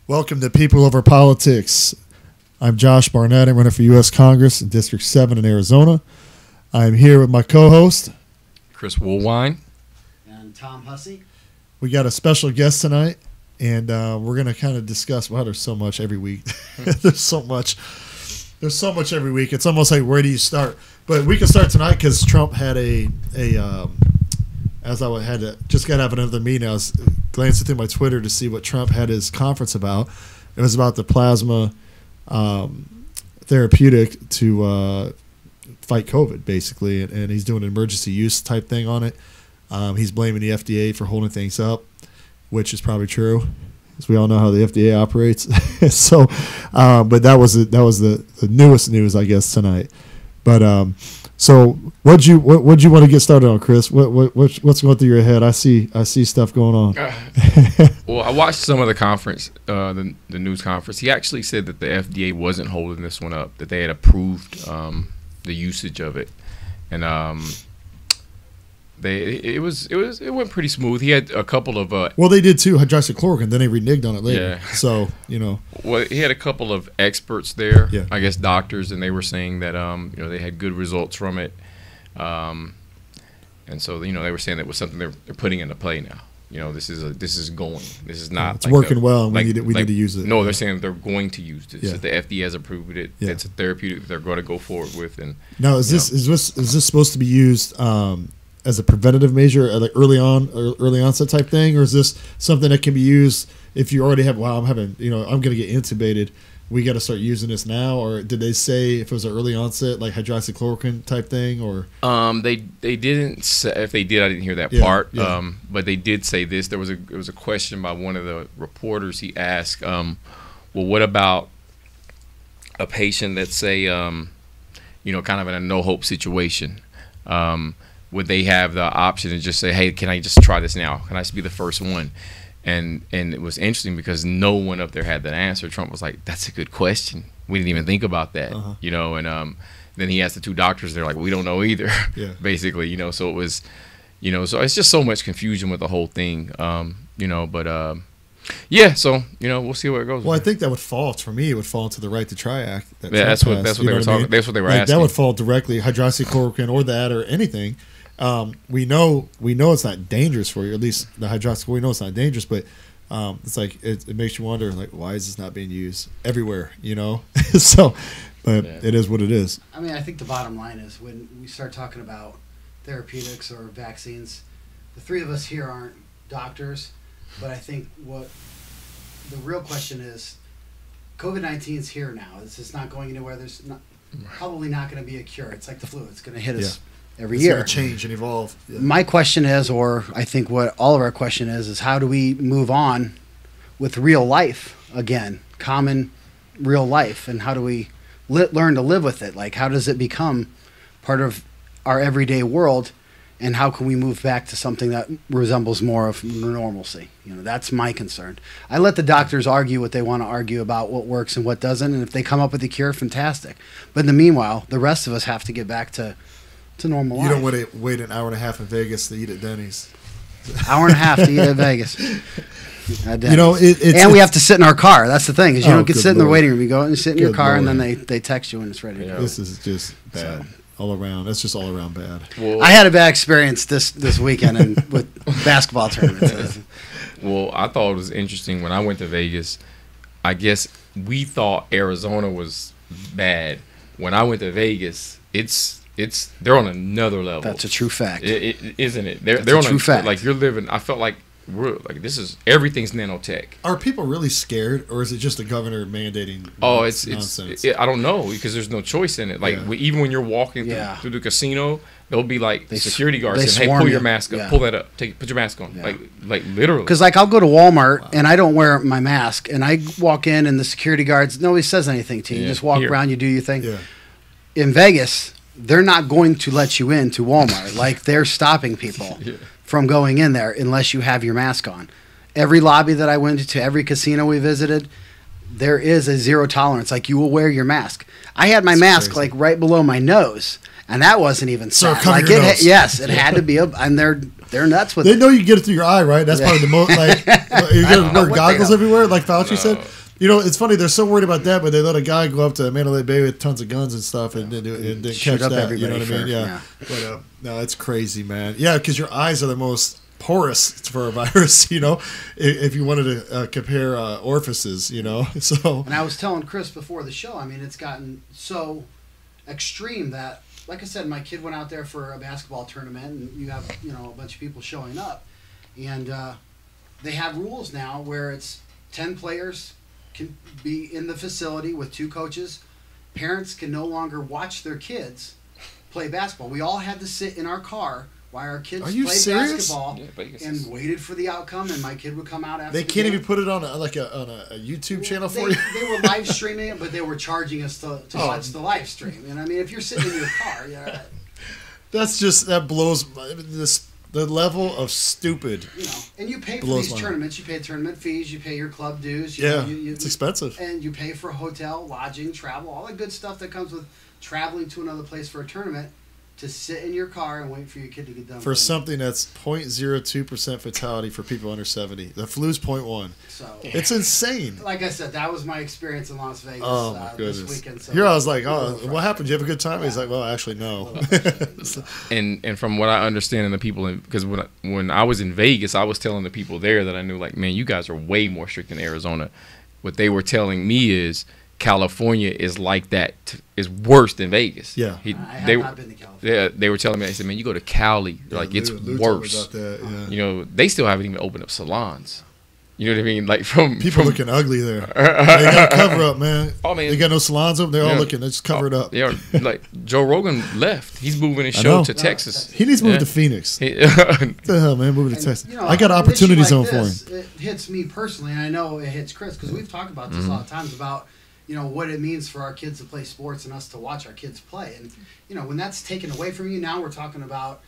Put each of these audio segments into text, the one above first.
Welcome to People Over Politics. I'm Josh Barnet. I'm running for U.S. Congress in District 7 in Arizona. I'm here with my co-host, Chris Woolwine. And Tom Hussey. We got a special guest tonight, and we're going to kind of discuss, wow, there's so much every week. There's so much every week. It's almost like, where do you start? But we can start tonight because Trump had as I had to just got to have another meeting, I was glancing through my Twitter to see what Trump had his conference about. It was about the plasma therapeutic to fight COVID, basically, and he's doing an emergency use type thing on it. He's blaming the FDA for holding things up, which is probably true, because we all know how the FDA operates. So, but that was the newest news, I guess, tonight. But so what'd you want to get started on, Chris? What's going through your head? I see stuff going on. Well, I watched some of the conference, the news conference. He actually said that the FDA wasn't holding this one up; that they had approved the usage of it, and it went pretty smooth. He had a couple of well, they did too, hydroxychloroquine. Then they reneged on it later. Yeah. So well, he had a couple of experts there. Yeah. I guess doctors, and they were saying that they had good results from it, and so they were saying that was something they're putting into play now. This is going. This is not. It's like working well, and we need to use it. No, they're saying that they're going to use this. Yeah. That the FDA has approved it. Yeah. It's a therapeutic that they're going to go forward with. And now, is this supposed to be used as a preventative measure, like early onset type thing, or is this something that can be used if you already have? Wow, I'm going to get intubated. We got to start using this now, or did they say if it was an early onset, like hydroxychloroquine type thing, or? They didn't say. If they did, I didn't hear that part. Yeah. But they did say this. There was a question by one of the reporters. He asked, well, what about a patient that's say, kind of in a no hope situation? Would they have the option to just say, hey, can I just try this now? Can I just be the first one? And it was interesting because no one up there had that answer. Trump was like, that's a good question. We didn't even think about that, and then he asked the two doctors. They're like, we don't know either, basically, so it was, so it's just so much confusion with the whole thing, so, we'll see where it goes. Well, I think that would fall, for me, it would fall into the Right to Try Act. That's what they were talking. That's what they were asking. That would fall directly, hydroxychloroquine or that or anything. We know it's not dangerous for you. At least the hydroxychloroquine, we know it's not dangerous, but it's like it makes you wonder, like, why is this not being used everywhere? So, but it is what it is. I mean, I think the bottom line is when we start talking about therapeutics or vaccines, the three of us here aren't doctors, but I think what the real question is, COVID-19 is here now. This is not going anywhere. There's probably not going to be a cure. It's like the flu. It's going to hit us every year. It's going to change and evolve. Yeah. My question is, or I think what all of our question is how do we move on with real life again, common real life, and how do we learn to live with it? Like, how does it become part of our everyday world, and how can we move back to something that resembles more of normalcy? That's my concern. I let the doctors argue what they want to argue about what works and what doesn't, and if they come up with a cure, fantastic. But in the meanwhile, the rest of us have to get back to normal life. You don't want to wait an hour and a half in Vegas to eat at Denny's. Hour and a half to eat at Vegas. It's we have to sit in our car. That's the thing, is you don't get to sit in the waiting room. You go and sit in your car, and then they text you when it's ready to go. This is just bad. All around. That's just all around bad. Well, I had a bad experience this weekend with basketball tournaments. Well, I thought it was interesting when I went to Vegas. I guess we thought Arizona was bad. When I went to Vegas, they're on another level. That's a true fact, isn't it? They're on a true fact. Like, you're living. I felt like everything's nanotech. Are people really scared, or is it just the governor mandating? Oh, nonsense? I don't know, because there's no choice in it. Like, even when you're walking through the casino, there'll be like security guards saying, "Hey, pull your mask up, pull that up, put your mask on." Yeah. Like literally. Because I'll go to Walmart and I don't wear my mask, and I walk in and the security guards, nobody says anything to you. You just walk around, you do your thing. Yeah. In Vegas, they're not going to let you into Walmart. Like, they're stopping people from going in there unless you have your mask on. Every lobby that I went to, every casino we visited, there is a zero tolerance. Like, you will wear your mask. I had my mask right below my nose, and that wasn't even so sad. Like, it had to be and they're They're nuts with They it. know you get it through your eye, right? That's probably the most, like, you're going to wear goggles everywhere, like Fauci said. You know, it's funny. They're so worried about that, but they let a guy go up to Mandalay Bay with tons of guns and stuff and didn't catch that. You know what I mean? Yeah. But, no, it's crazy, man. Yeah, because your eyes are the most porous for a virus, you know, if you wanted to compare orifices, you know. So. And I was telling Chris before the show, I mean, it's gotten so extreme that, like I said, my kid went out there for a basketball tournament, and you have, you know, a bunch of people showing up, and they have rules now where it's 10 players can be in the facility with 2 coaches. Parents can no longer watch their kids play basketball. We all had to sit in our car while our kids played basketball and waited for the outcome, and my kid would come out after They can't even put it on a YouTube channel for you? They were live streaming it, but they were charging us to watch the live stream. And I mean, if you're sitting in your car, yeah. That blows the level of stupid. You know, and you pay for these tournaments. You pay tournament fees. You pay your club dues. It's expensive. And you pay for hotel, lodging, travel, all the good stuff that comes with traveling to another place for a tournament. To sit in your car and wait for your kid to get done. For something that's 0.02% fatality for people under 70. The flu's 0.1. So it's insane. Like I said, that was my experience in Las Vegas this weekend. So here I was like, oh, what happened? Did you have a good time? Yeah. He's like, well, actually, no. and from what I understand, and the people, because when I was in Vegas, I was telling the people there that I knew, like, man, you guys are way more strict than Arizona. What they were telling me is California is like that, is worse than Vegas. Yeah. I have not been to California. Yeah, they were telling me, they said, man, you go to Cali, like, it's worse. About that, yeah. You know, they still haven't even opened up salons. You know what I mean? Like, people looking ugly there. They got to cover up, man. Oh, man. They got no salons up. They're all looking. They just cover it up. Yeah, like Joe Rogan left. He's moving his show to Texas. He needs to move to Phoenix. What the hell, man? Moving to Texas. You know, I got an opportunity zone for him. It hits me personally, and I know it hits Chris, because we've talked about this a lot of times about, you know, what it means for our kids to play sports and us to watch our kids play. And, you know, when that's taken away from you, now we're talking about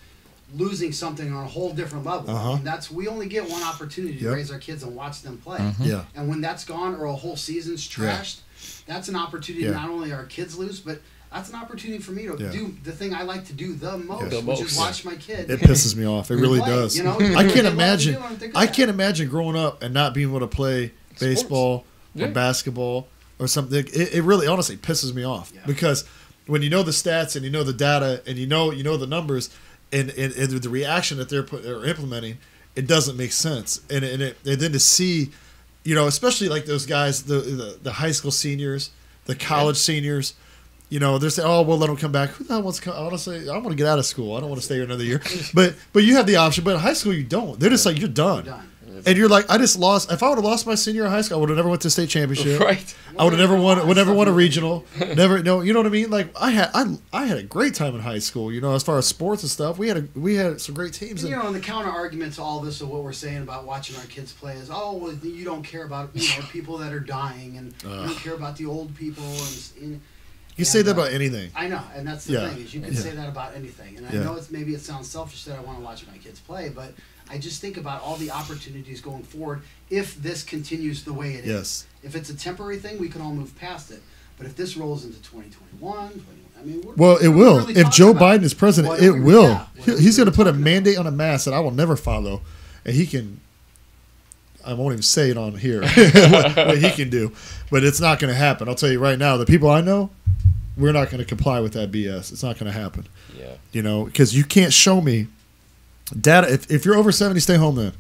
losing something on a whole different level. I mean, we only get one opportunity to raise our kids and watch them play. Yeah. And when that's gone, or a whole season's trashed, that's an opportunity not only our kids lose, but that's an opportunity for me to do the thing I like to do the most, which is watch my kid. It pisses me off. It really does. You know? I can't imagine. I can't imagine growing up and not being able to play baseball or basketball or something. It really, honestly, pisses me off because when you know the stats and you know the data and you know the numbers and the reaction that they're implementing, it doesn't make sense. And then to see, you know, especially like those guys, the high school seniors, the college seniors. You know, they're saying, "Oh, we'll let them come back." Who the hell wants to come? Honestly, I want to get out of school. I don't want to stay here another year. But you have the option. But in high school, you don't. They're just like, you're done. And you're like, I just lost. If I would have lost my senior in high school, I would have never went to the state championship. Right. I would have never won a regional. Never. No. You know what I mean? Like I had a great time in high school. You know, as far as sports and stuff, we had some great teams. And, you know, and the counter argument to all this of what we're saying about watching our kids play is, oh, well, you don't care about people that are dying, and you don't care about the old people and you say that about anything. I know, and that's the thing is you can say that about anything. And I know maybe it sounds selfish that I want to watch my kids play, but I just think about all the opportunities going forward if this continues the way it is. If it's a temporary thing, we can all move past it. But if this rolls into 2021, I mean, it will. Really if Joe Biden is president, it will. He's going to put a mandate on a mask that I will never follow, and he can. I won't even say it on here what he can do, but it's not going to happen. I'll tell you right now, the people I know, we're not going to comply with that BS. It's not going to happen. Yeah. You know, because you can't show me data. If you're over 70, stay home then.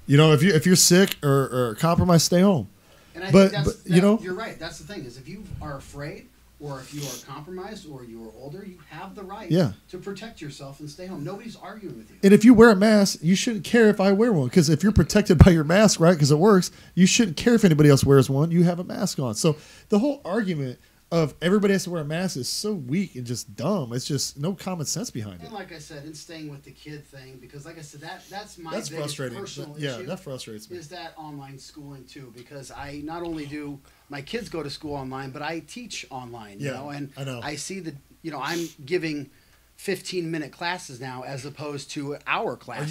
You know, if you're sick or compromised, stay home. And I think you know, you're right. That's the thing is if you are afraid or if you are compromised or you are older, you have the right to protect yourself and stay home. Nobody's arguing with you. And if you wear a mask, you shouldn't care if I wear one because if you're protected by your mask, right, because it works, you shouldn't care if anybody else wears one. You have a mask on. So the whole argument of everybody has to wear a mask is so weak and just dumb. It's just no common sense behind it. And like I said, in staying with the kid thing, because like I said, that's my biggest frustrating. Personal issue. That frustrates me. Is that online schooling too? Because I not only do my kids go to school online, but I teach online. You know, and I know. I see that I'm giving 15-minute classes now as opposed to hour classes. When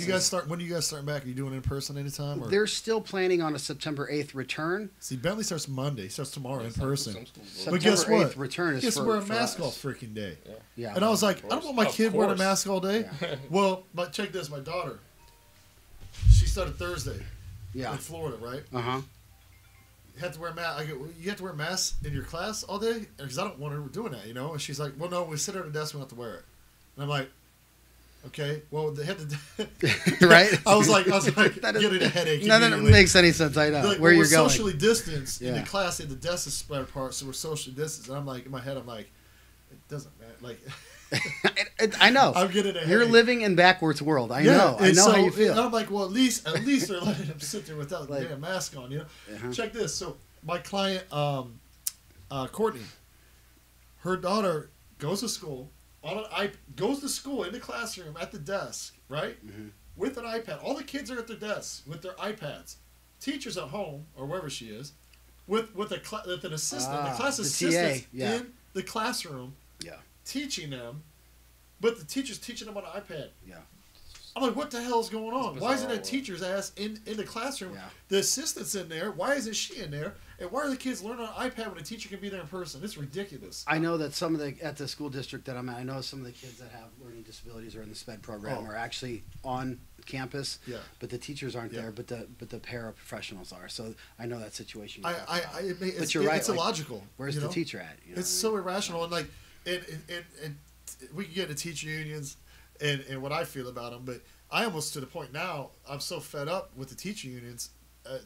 do you guys starting back? Are you doing it in person anytime? Or? They're still planning on a September 8th return. See, Bentley starts Monday. Starts tomorrow in person. September but guess what? 8th return is wear a mask all freaking day. Yeah. And I was like, I don't want my kid wearing a mask all day. Yeah. Well, but check this. My daughter, she started Thursday in Florida, right? Uh-huh. You have to wear a mask. I go, well, you have to wear a mask in your class all day? Because I don't want her doing that, And she's like, well, no, we sit her at a desk, we don't have to wear it. And I'm like, okay, well, they had to... right? I was like, getting a headache. None of it makes any sense, I know. Like, where you're going. We're socially distanced in the class, and the desk is spread apart, so we're socially distanced. And I'm like, in my head, I'm like, it doesn't matter. Like... I know. I'm getting a headache. You're living in backwards world. I know how you feel. And I'm like, well, at least they're letting him sit there without a damn mask on, Uh-huh. Check this. So my client, Courtney, her daughter goes to school goes to school in the classroom at the desk, right, with an iPad. All the kids are at their desks with their iPads. Teachers at home or wherever she is, with an assistant, the class assistant in the classroom. Yeah. Teaching them, but the teacher's teaching them on an iPad. Yeah. I'm like, what the hell is going on? Why isn't that teacher's ass in the classroom? Yeah. The assistant's in there. Why isn't she in there? And why are the kids learning on an iPad when the teacher can be there in person? It's ridiculous. I know that at the school district that I'm at, I know some of the kids that have learning disabilities or in the SPED program are actually on campus. Yeah. But the teachers aren't there, but the paraprofessionals are. So I know that situation. But you're right. It's illogical. Where's the teacher at? It's so irrational. And and we can get into teacher unions and what I feel about them, but I almost to the point now I'm so fed up with the teacher unions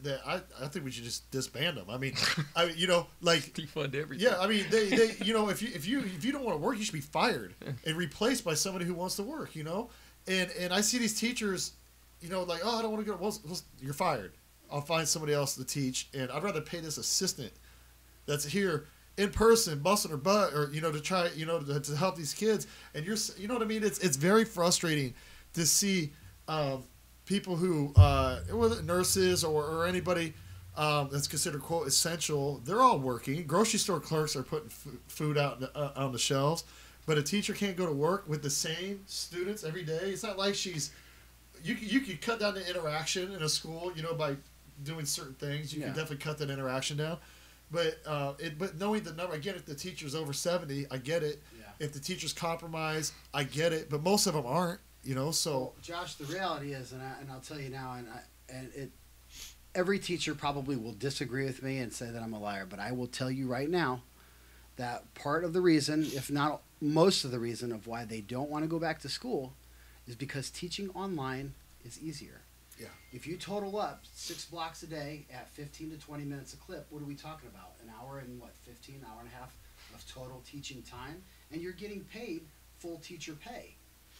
that I think we should just disband them. I mean, defund everything. Yeah, I mean they if you don't want to work, you should be fired and replaced by somebody who wants to work. And I see these teachers, like, oh, I don't want to go. Well, you're fired. I'll find somebody else to teach, and I'd rather pay this assistant that's here in person, busting her butt, or to try, to help these kids. And you know what I mean? It's very frustrating to see people who, whether nurses or anybody that's considered quote essential, they're all working. Grocery store clerks are putting food out on the shelves, but a teacher can't go to work with the same students every day. It's not like you could cut down the interaction in a school, by doing certain things. You can definitely cut that interaction down. But knowing the number, again, if the teacher's over 70, I get it. Yeah. If the teacher's compromised, I get it. But most of them aren't, So, well, Josh, the reality is, and I'll tell you now, every teacher probably will disagree with me and say that I'm a liar. But I will tell you right now that part of the reason, if not most of the reason, of why they don't want to go back to school, is because teaching online is easier. Yeah. If you total up 6 blocks a day at 15 to 20 minutes a clip, what are we talking about? An hour and 15, hour and a half of total teaching time? And you're getting paid full teacher pay.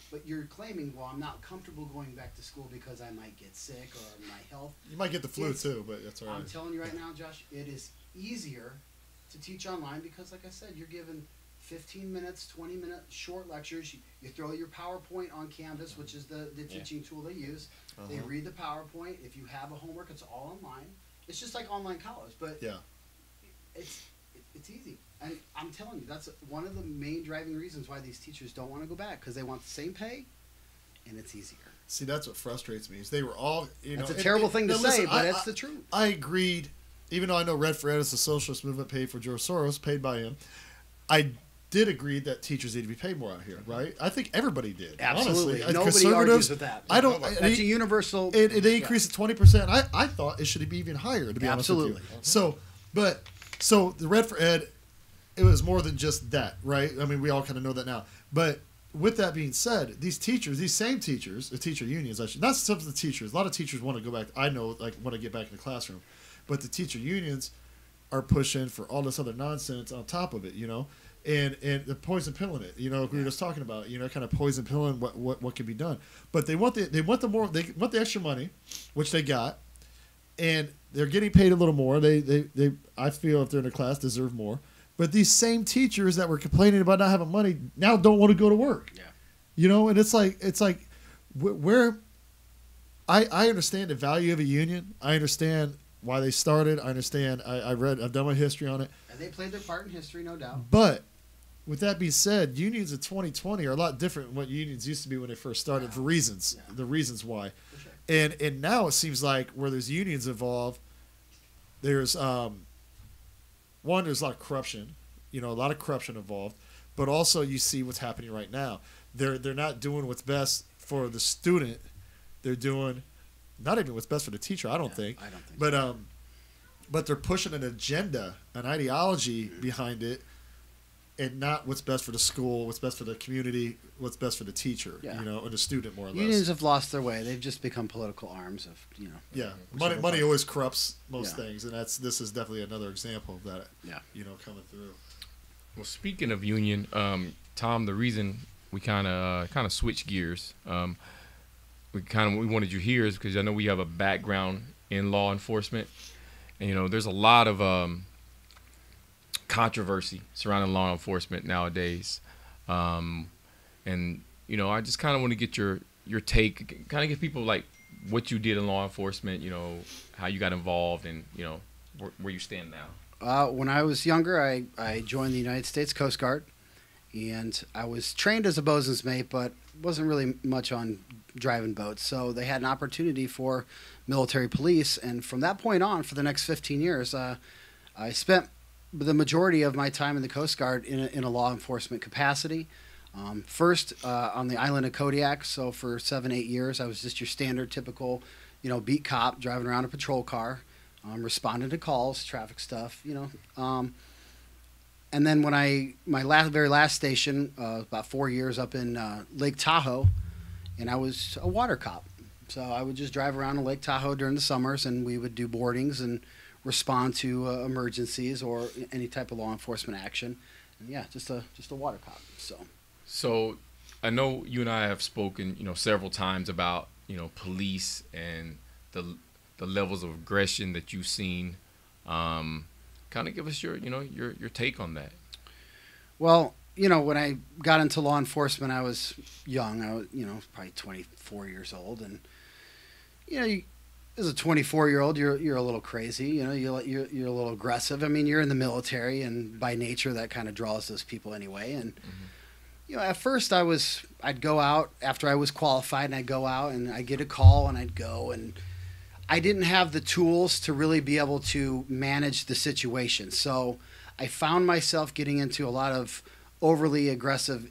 But you're claiming, well, I'm not comfortable going back to school because I might get sick or my health. You might get the flu too, but that's all right. I'm telling you right now, Josh, it is easier to teach online because, like I said, you're given 15 minutes, 20-minute short lectures. You throw your PowerPoint on Canvas, which is the teaching tool they use. Uh-huh. They read the PowerPoint. If you have a homework, it's all online. It's just like online college, but it's easy. And I'm telling you, that's one of the main driving reasons why these teachers don't want to go back, because they want the same pay, and it's easier. See, that's what frustrates me. Is they were all, It's a terrible thing to say, but it's the truth. I agreed, even though I know Red for Ed is the socialist movement paid for George Soros, paid by him. I did agree that teachers need to be paid more out here, right? I think everybody did. Absolutely. Honestly. Nobody argues with that. That's a universal. It increased to 20%. I thought it should be even higher, to be honest with you. So the Red for Ed, it was more than just that, right? I mean, we all kind of know that now. But with that being said, these same teachers, the teacher unions, actually, not some of the teachers. A lot of teachers want to go back. I know, want to get back in the classroom. But the teacher unions are pushing for all this other nonsense on top of it, and the poison pilling it, we were just talking about, kind of poison pilling what can be done. But they want the extra money, which they got, and they're getting paid a little more. They I feel if they're in a class deserve more. But these same teachers that were complaining about not having money now don't want to go to work. Yeah. And it's like where I understand the value of a union. I understand why they started. I understand. I've done my history on it. And they played their part in history, no doubt. But with that being said, unions in 2020 are a lot different than what unions used to be when they first started for reasons. Yeah. The reasons why. Sure. And now it seems like where there's unions involved, there's there's a lot of corruption, a lot of corruption involved, but also you see what's happening right now. They're not doing what's best for the student. They're doing not even what's best for the teacher, I don't think. I don't think so. But they're pushing an agenda, an ideology behind it, and not what's best for the school, what's best for the community, what's best for the teacher, or the student, more or less. Unions have lost their way. They've just become political arms of, Yeah, money always corrupts most things, and this is definitely another example of that. Yeah, coming through. Well, speaking of union, Tom, the reason we kind of switched gears, we wanted you here is because I know we have a background in law enforcement, and there's a lot of controversy surrounding law enforcement nowadays, and I just kind of want to get your take, kind of give people like what you did in law enforcement, how you got involved, and where you stand now. When I was younger, I joined the United States Coast Guard, and I was trained as a bosun's mate, but wasn't really much on driving boats. So they had an opportunity for military police, and from that point on, for the next 15 years, I spent the majority of my time in the Coast Guard in a law enforcement capacity. First on the island of Kodiak, so for 7-8 years, I was just your standard, typical, beat cop driving around a patrol car, responding to calls, traffic stuff, And then when my very last station, about 4 years up in Lake Tahoe, and I was a water cop. So I would just drive around in Lake Tahoe during the summers, and we would do boardings and respond to emergencies or any type of law enforcement action. And yeah, just a water cop. So I know you and I have spoken, several times about, police and the levels of aggression that you've seen. Kind of give us your take on that. Well, when I got into law enforcement, I was young. I was, probably 24 years old, and as a 24-year-old, you're a little crazy. You're a little aggressive. I mean, you're in the military, and by nature, that kind of draws those people anyway. And at first, I'd go out after I was qualified, and I'd go out and I'd get a call, and I'd go, and I didn't have the tools to really be able to manage the situation. So I found myself getting into a lot of overly aggressive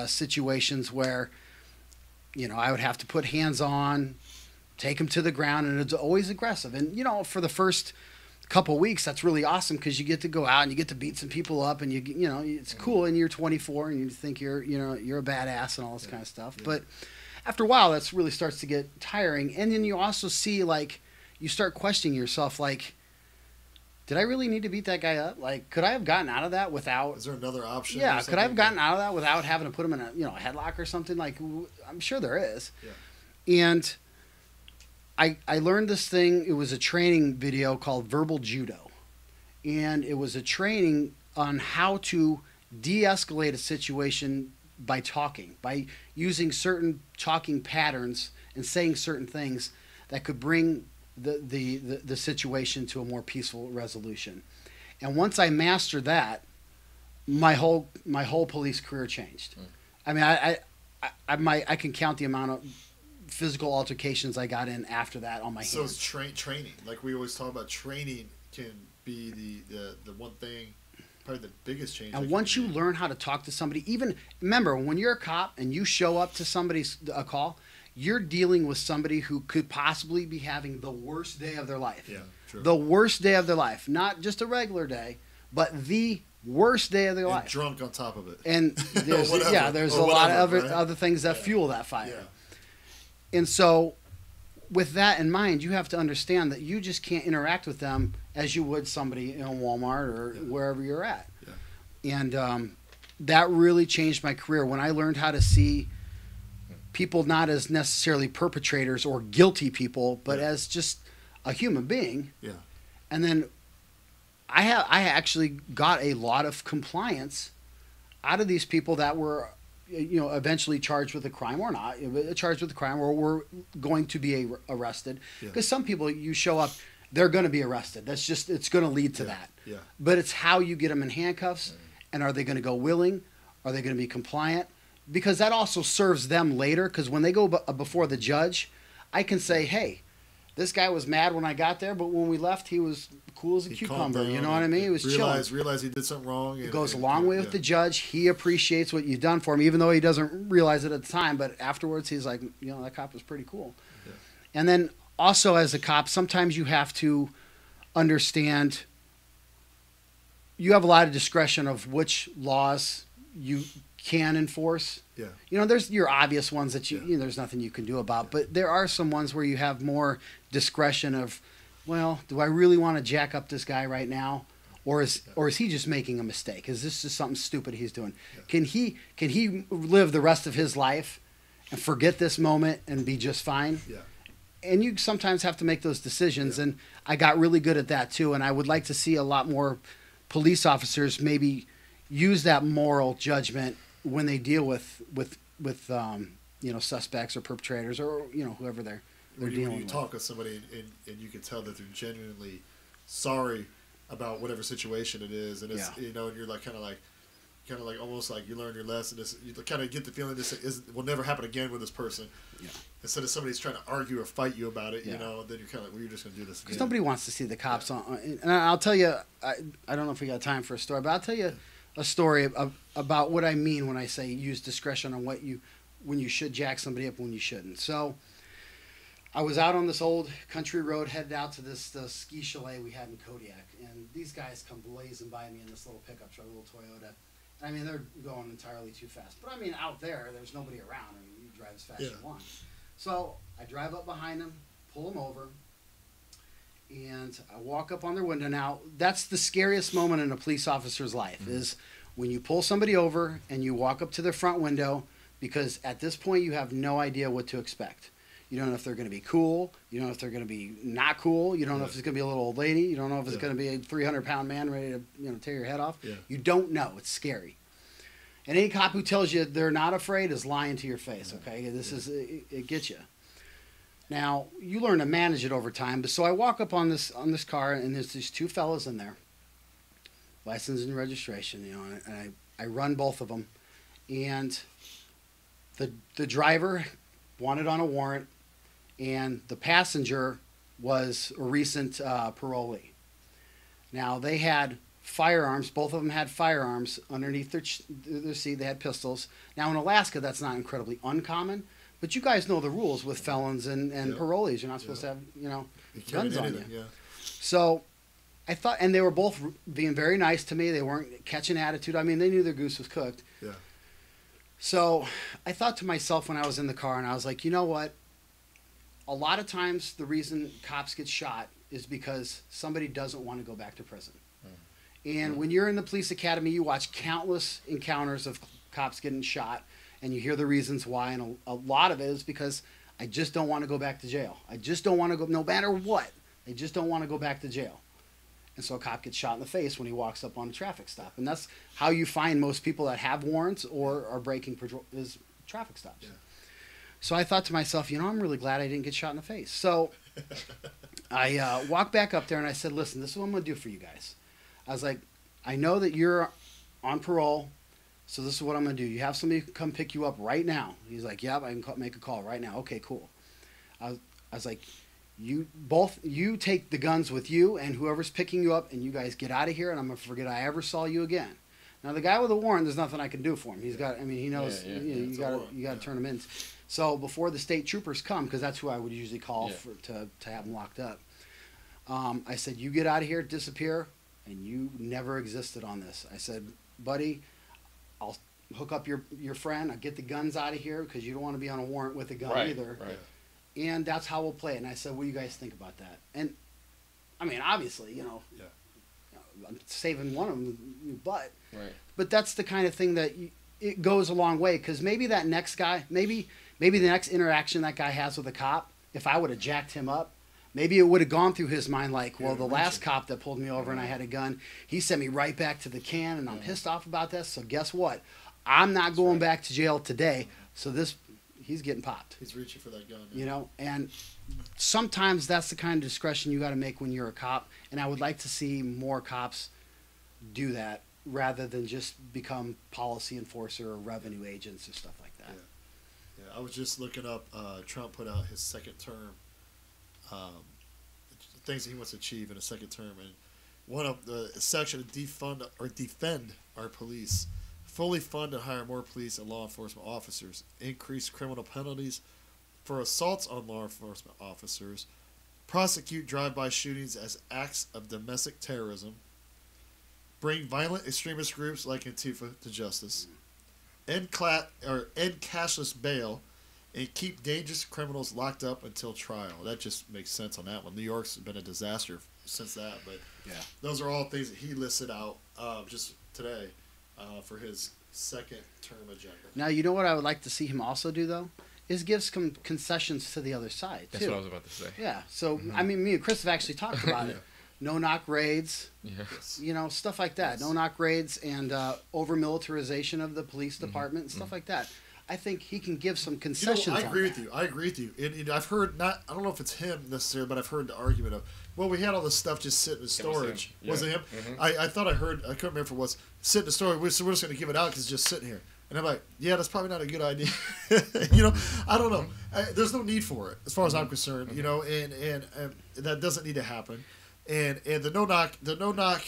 situations where, I would have to put hands on, take them to the ground, and it's always aggressive. And, for the first couple of weeks, that's really awesome because you get to go out and you get to beat some people up, and it's cool, and you're 24 and you think you're a badass and all this kind of stuff. Yeah. But after a while, that really starts to get tiring. And then you also see, you start questioning yourself, did I really need to beat that guy up? Could I have gotten out of that without... Is there another option? Yeah, could I have gotten out of that without having to put him in a headlock or something? I'm sure there is. Yeah. And I learned this thing. It was a training video called Verbal Judo. And it was a training on how to de-escalate a situation by talking, by using certain talking patterns and saying certain things that could bring the situation to a more peaceful resolution. And once I mastered that, my whole police career changed. I mean, I can count the amount of physical altercations I got in after that on my hands. So it's training. Like we always talk about, training can be the one thing, probably the biggest change. And once you learn how to talk to somebody, even remember when you're a cop and you show up to somebody's call, you're dealing with somebody who could possibly be having the worst day of their life. Yeah, true. The worst day of their life, not just a regular day, but the worst day of their life. Drunk on top of it. And there's a lot of other things that fuel that fire. Yeah. And so with that in mind, you have to understand that you just can't interact with them as you would somebody in Walmart or wherever you're at. Yeah. And that really changed my career when I learned how to see people not as necessarily perpetrators or guilty people, but as just a human being. Yeah. And then I actually got a lot of compliance out of these people that were, eventually charged with a crime or not, charged with a crime or were going to be arrested. Because some people, you show up, they're going to be arrested. It's going to lead to that. Yeah. But it's how you get them in handcuffs And are they going to go willing? Are they going to be compliant? Because that also serves them later. Because when they go before the judge, I can say, hey, this guy was mad when I got there, but when we left, he was cool as a cucumber. You know what I mean? He was chilling. Realize he did something wrong. It goes a long way with the judge. He appreciates what you've done for him, even though he doesn't realize it at the time. But afterwards, he's like, that cop was pretty cool. Yeah. And then also as a cop, sometimes you have to understand you have a lot of discretion of which laws you can enforce. Yeah. There's your obvious ones that there's nothing you can do about, but there are some ones where you have more discretion of, well, do I really want to jack up this guy right now? Or is he just making a mistake? Is this just something stupid he's doing? Yeah. Can he live the rest of his life and forget this moment and be just fine? Yeah. And you sometimes have to make those decisions, and I got really good at that too, and I would like to see a lot more police officers maybe use that moral judgment when they deal with suspects or perpetrators or whoever they're dealing with. When you talk with somebody and you can tell that they're genuinely sorry about whatever situation it is, and it's and you're like kind of like almost like you learned your lesson. You kind of get the feeling this will never happen again with this person. Yeah. Instead of somebody's trying to argue or fight you about it, then you're kind of like, well, you're just going to do this again. Because nobody wants to see the cops on. And I'll tell you, I don't know if we got time for a story, but I'll tell you a story about what I mean when I say use discretion on when you should jack somebody up and when you shouldn't. So I was out on this old country road headed out to this ski chalet we had in Kodiak, and these guys come blazing by me in this little pickup truck, a little Toyota. I mean, they're going entirely too fast. But I mean, out there's nobody around. I mean, you drive as fast as you want. So I drive up behind them, pull them over, and I walk up on their window. Now, that's the scariest moment in a police officer's life is when you pull somebody over and you walk up to their front window, because at this point you have no idea what to expect. You don't know if they're going to be cool. You don't know if they're going to be not cool. You don't know if it's going to be a little old lady. You don't know if it's going to be a 300-pound man ready to tear your head off. Yeah. You don't know. It's scary. And any cop who tells you they're not afraid is lying to your face. Okay, it gets you. Now you learn to manage it over time. But so I walk up on this car, and there's these two fellas in there, license and registration. And I run both of them, and the driver wanted on a warrant. And the passenger was a recent parolee. Now, they had firearms. Both of them had firearms underneath their seat. They had pistols. Now, in Alaska, that's not incredibly uncommon. But you guys know the rules with felons and parolees. You're not supposed to have, guns on you. Yeah. So I thought, and they were both being very nice to me. They weren't catching attitude. I mean, they knew their goose was cooked. Yeah. So I thought to myself when I was in the car, and I was like, you know what? A lot of times the reason cops get shot is because somebody doesn't want to go back to prison. And when you're in the police academy, you watch countless encounters of cops getting shot, and you hear the reasons why. And a lot of it is because I just don't want to go back to jail. I just don't want to go, no matter what. They just don't want to go back to jail. And so a cop gets shot in the face when he walks up on a traffic stop. And that's how you find most people that have warrants or are breaking patrol is traffic stops. Yeah. So I thought to myself, I'm really glad I didn't get shot in the face. So I walked back up there and I said, listen, this is what I'm going to do for you guys. I was like, I know that you're on parole, so this is what I'm going to do. You have somebody come pick you up right now. He's like, yeah, I can make a call right now. Okay, cool. I was like, you take the guns with you and whoever's picking you up, and you guys get out of here, and I'm going to forget I ever saw you again. Now, the guy with the warrant, there's nothing I can do for him. He's got, he knows, you got to turn him in. So before the state troopers come, because that's who I would usually call to have them locked up, I said, you get out of here, disappear, and you never existed on this. I said, buddy, I'll hook up your friend. I'll get the guns out of here because you don't want to be on a warrant with a gun either. Right. And that's how we'll play it. And I said, what do you guys think about that? And, I mean, obviously, I'm saving one of them, but that's the kind of thing that it goes a long way, because maybe that next guy, maybe the next interaction that guy has with a cop, if I would have jacked him up, maybe it would have gone through his mind like, well, the last cop that pulled me over and I had a gun, he sent me right back to the can, and I'm pissed off about this, so guess what? I'm not going back to jail today, so he's getting popped. He's reaching for that gun. And sometimes that's the kind of discretion you got to make when you're a cop, and I would like to see more cops do that rather than just become policy enforcer or revenue agents or stuff like that. Yeah, I was just looking up. Trump put out his second term, things that he wants to achieve in a second term, and one of the section to defend our police, fully fund and hire more police and law enforcement officers, increase criminal penalties for assaults on law enforcement officers, prosecute drive-by shootings as acts of domestic terrorism, bring violent extremist groups like Antifa to justice, end cashless bail, and keep dangerous criminals locked up until trial. That just makes sense on that one. New York's been a disaster since that, but those are all things that he listed out just today for his second term agenda. Now, you know what I would like to see him also do, though? Is give some concessions to the other side, too. That's what I was about to say. Yeah, so, I mean, me and Chris have actually talked about it. No-knock raids, Yes. you know, stuff like that. No-knock raids and over-militarization of the police department and stuff like that. I think he can give some concessions. I agree with you. And I've heard I don't know if it's him necessarily, but I've heard the argument of, well, we had all this stuff just sitting in storage. Was it him? Mm-hmm. I thought I heard, I couldn't remember if it was sitting in storage, so we're just going to give it out because it's just sitting here. And I'm like, yeah, that's probably not a good idea. You know, I don't know. There's no need for it as far as I'm concerned, you know, and that doesn't need to happen. And the no-knock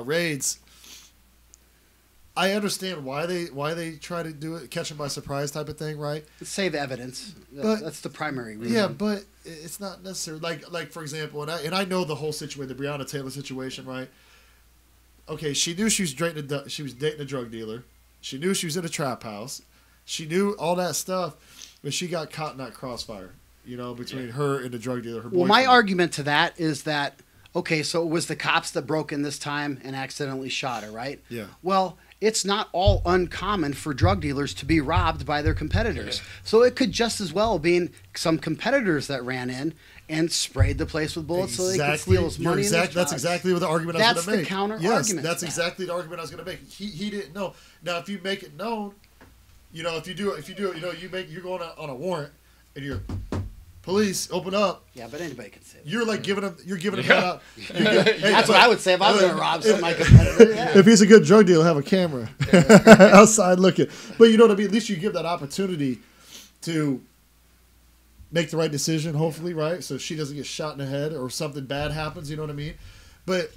raids, I understand why they try to do it, catch them by surprise type of thing, right? Save evidence. But, that's the primary reason. Yeah, but it's not necessary. Like for example, and I know the whole situation, the Breonna Taylor situation, right? Okay, she knew she was dating a drug dealer. She knew she was in a trap house. She knew all that stuff, but she got caught in that crossfire, you know, between her and the drug dealer. Her boyfriend. Well, my argument to that is that, okay, so it was the cops that broke in this time and accidentally shot her, right? Yeah. Well, it's not all uncommon for drug dealers to be robbed by their competitors. Yeah. So it could just as well be some competitors that ran in and sprayed the place with bullets so they could steal his money and his drugs. That's exactly what the argument I was going to make. That's the counter argument. Yes, that's exactly the argument I was going to make. He didn't know. Now, if you make it known, you know, if you do it, you know, you're going on a warrant and you're police, open up. Yeah, but anybody can say that. You're like giving him out. That's what I would say if I was going to rob some of my competitor. Yeah. If he's a good drug dealer, have a camera outside looking. But you know what I mean? At least you give that opportunity to make the right decision, hopefully, right? So she doesn't get shot in the head or something bad happens, you know what I mean? But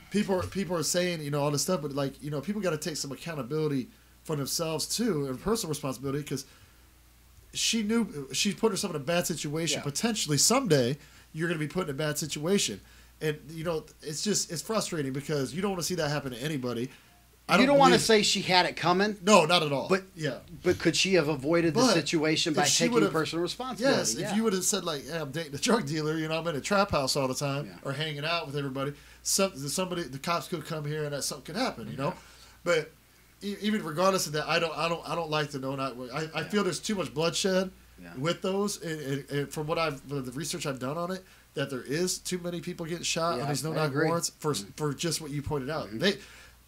people are saying, you know, all this stuff, but like, you know, people got to take some accountability for themselves too and personal responsibility because she knew she put herself in a bad situation. Yeah. Potentially someday you're going to be put in a bad situation. And, you know, it's frustrating because you don't want to see that happen to anybody. You don't want to say she had it coming. No, not at all. But could she have avoided the situation by taking personal responsibility? Yes, if you would have said like, hey, I'm dating a drug dealer, you know, I'm in a trap house all the time or hanging out with everybody. The cops could come here and that something could happen, you know. But even regardless of that, I don't like the no-knock. I feel there's too much bloodshed with those, and from the research I've done on it, that there is too many people getting shot on these no-knock warrants for just what you pointed out. Mm-hmm.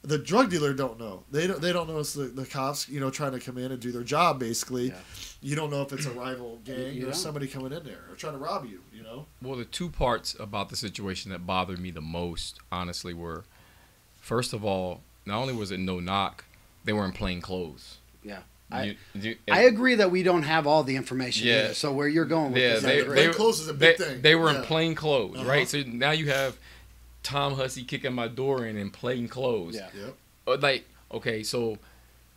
The drug dealer don't know. They don't know it's the cops, you know, trying to come in and do their job. Basically, you don't know if it's a rival gang or somebody coming in there or trying to rob you. You know. Well, the two parts about the situation that bothered me the most, honestly, were first of all, not only was it no knock, they were in plain clothes. Yeah. I agree that we don't have all the information either, so where you're going with this. Plain clothes is a big thing. They were in plain clothes, right? So now you have Tom Hussey kicking my door in plain clothes. Yeah. Yep. Like, okay, so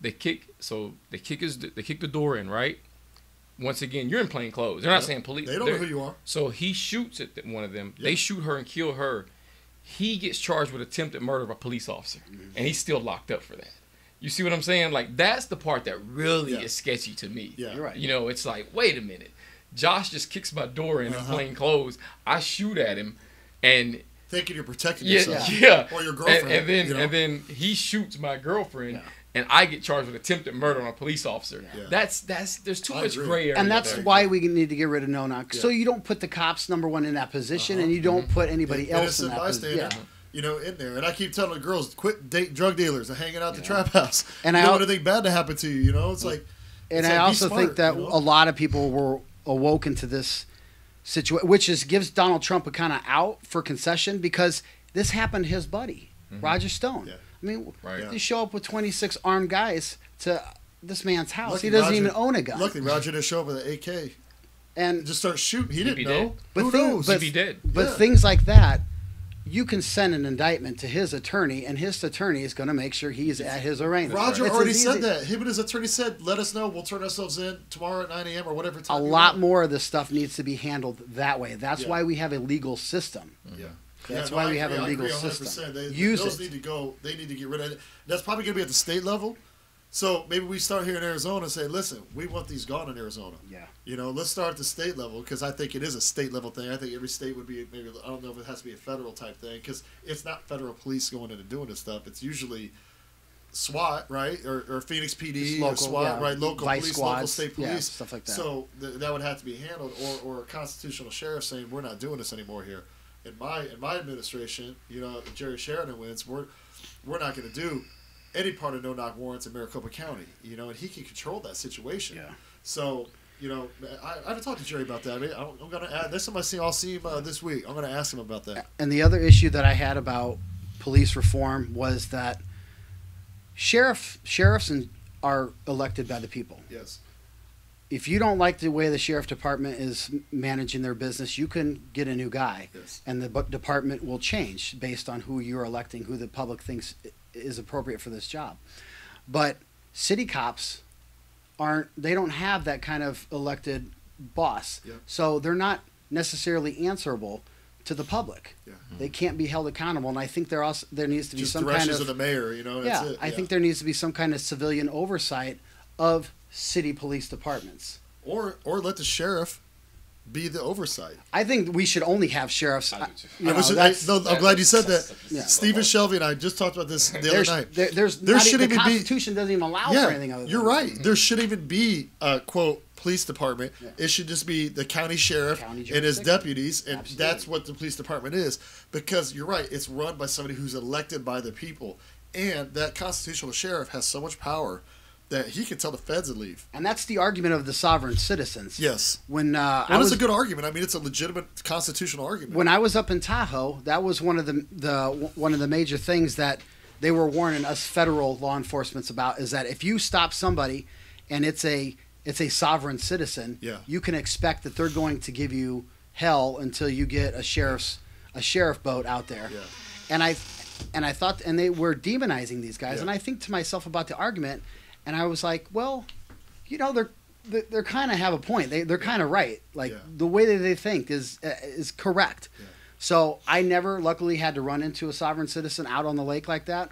they kick the door in, right? Once again, you're in plain clothes. They're not saying police. They don't know who you are. So he shoots at one of them. Yep. They shoot her and kill her. He gets charged with attempted murder of a police officer, and he's still locked up for that. You see what I'm saying? Like, that's the part that really is sketchy to me. Yeah. You're right. You know, it's like, wait a minute. Josh just kicks my door in plain clothes. I shoot at him, and thinking you're protecting yourself, or your girlfriend, and then he shoots my girlfriend, and I get charged with attempted murder on a police officer. Yeah. That's there's too much gray area, and that's why we need to get rid of no knock. So you don't put the cops number one in that position, and you don't put anybody else in that position. You know, in there, and I keep telling the girls, quit dating drug dealers and hanging out the trap house. And you don't want anything bad to happen to you. You know, it's like. And I also think that a lot of people were awoken to this situation, which gives Donald Trump a kind of out for concession because this happened to his buddy, Roger Stone. Yeah. I I mean, Right. you show up with 26 armed guys to this man's house. Lucky He doesn't Roger- even own a gun. Luckily, Roger didn't show up with an AK. And Just start shooting. He didn't be know. dead. But Who thing- knows? but- He'd be dead. But Yeah. things like that, you can send an indictment to his attorney, and his attorney is going to make sure he's at his arraignment. Roger It's already as said easy- that. Him and his attorney said, "Let us know. We'll turn ourselves in tomorrow at 9 a.m. or whatever A time." you lot want." more of this stuff needs to be handled that way. That's Yeah. why we have a legal system. Yeah. That's no, why I we have agree. a I legal agree system. 100%. Use those it. need to go. They need to get rid of it. That's probably going to be at the state level. So maybe we start here in Arizona and say, "Listen, we want these gone in Arizona." Yeah. You know, let's start at the state level because I think it is a state level thing. I think every state would be maybe. I don't know if it has to be a federal type thing because it's not federal police going in and doing this stuff. It's usually SWAT, right, or Phoenix PD, Just local, or SWAT, yeah. right, local Vice police, local squads, state yeah, police, stuff like that. So that would have to be handled, or a constitutional sheriff saying we're not doing this anymore here. In my administration, you know, Jerry Sheridan wins. We're not going to do any part of no-knock warrants in Maricopa County, you know, and he can control that situation. Yeah. So, you know, I haven't talked to Jerry about that. I mean, I'm going to add. Next time I'll see him this week. I'm going to ask him about that. And the other issue that I had about police reform was that sheriffs are elected by the people. Yes. If you don't like the way the sheriff department is managing their business, you can get a new guy, Yes. and the department will change based on who you're electing, who the public thinks is appropriate for this job. But city cops they don't have that kind of elected boss, Yep. so they're not necessarily answerable to the public. Yeah. They can't be held accountable, and I think there needs to be Just some directions kind of the mayor, you know. yeah, That's it. I think there needs to be some kind of civilian oversight of city police departments. Or let the sheriff be the oversight. I think we should only have sheriffs. I do too. You know, I'm glad you said that. Yeah. Stephen Shelby and I just talked about this the other night. There's There not should the even be- Constitution doesn't even allow for anything other than you're right. There should even be a quote police department. Yeah. It should just be the county sheriff County and his jurisdiction. deputies, and Absolutely. that's what the police department is. Because you're right, it's run by somebody who's elected by the people, and that constitutional sheriff has so much power that he can tell the feds to leave. And that's the argument of the sovereign citizens. Yes. When Well, it's a good argument. I mean, it's a legitimate constitutional argument. when I was up in Tahoe, that was one of the major things that they were warning us federal law enforcement about, is that if you stop somebody and it's a sovereign citizen, Yeah. you can expect that they're going to give you hell until you get a sheriff boat out there. Yeah. And I thought, and they were demonizing these guys, Yeah. and I think to myself about the argument, and I was like, well, you know, they're kind of have a point. They're kind of right. Like Yeah. the way that they think is correct. Yeah. So I never, luckily, had to run into a sovereign citizen out on the lake like that.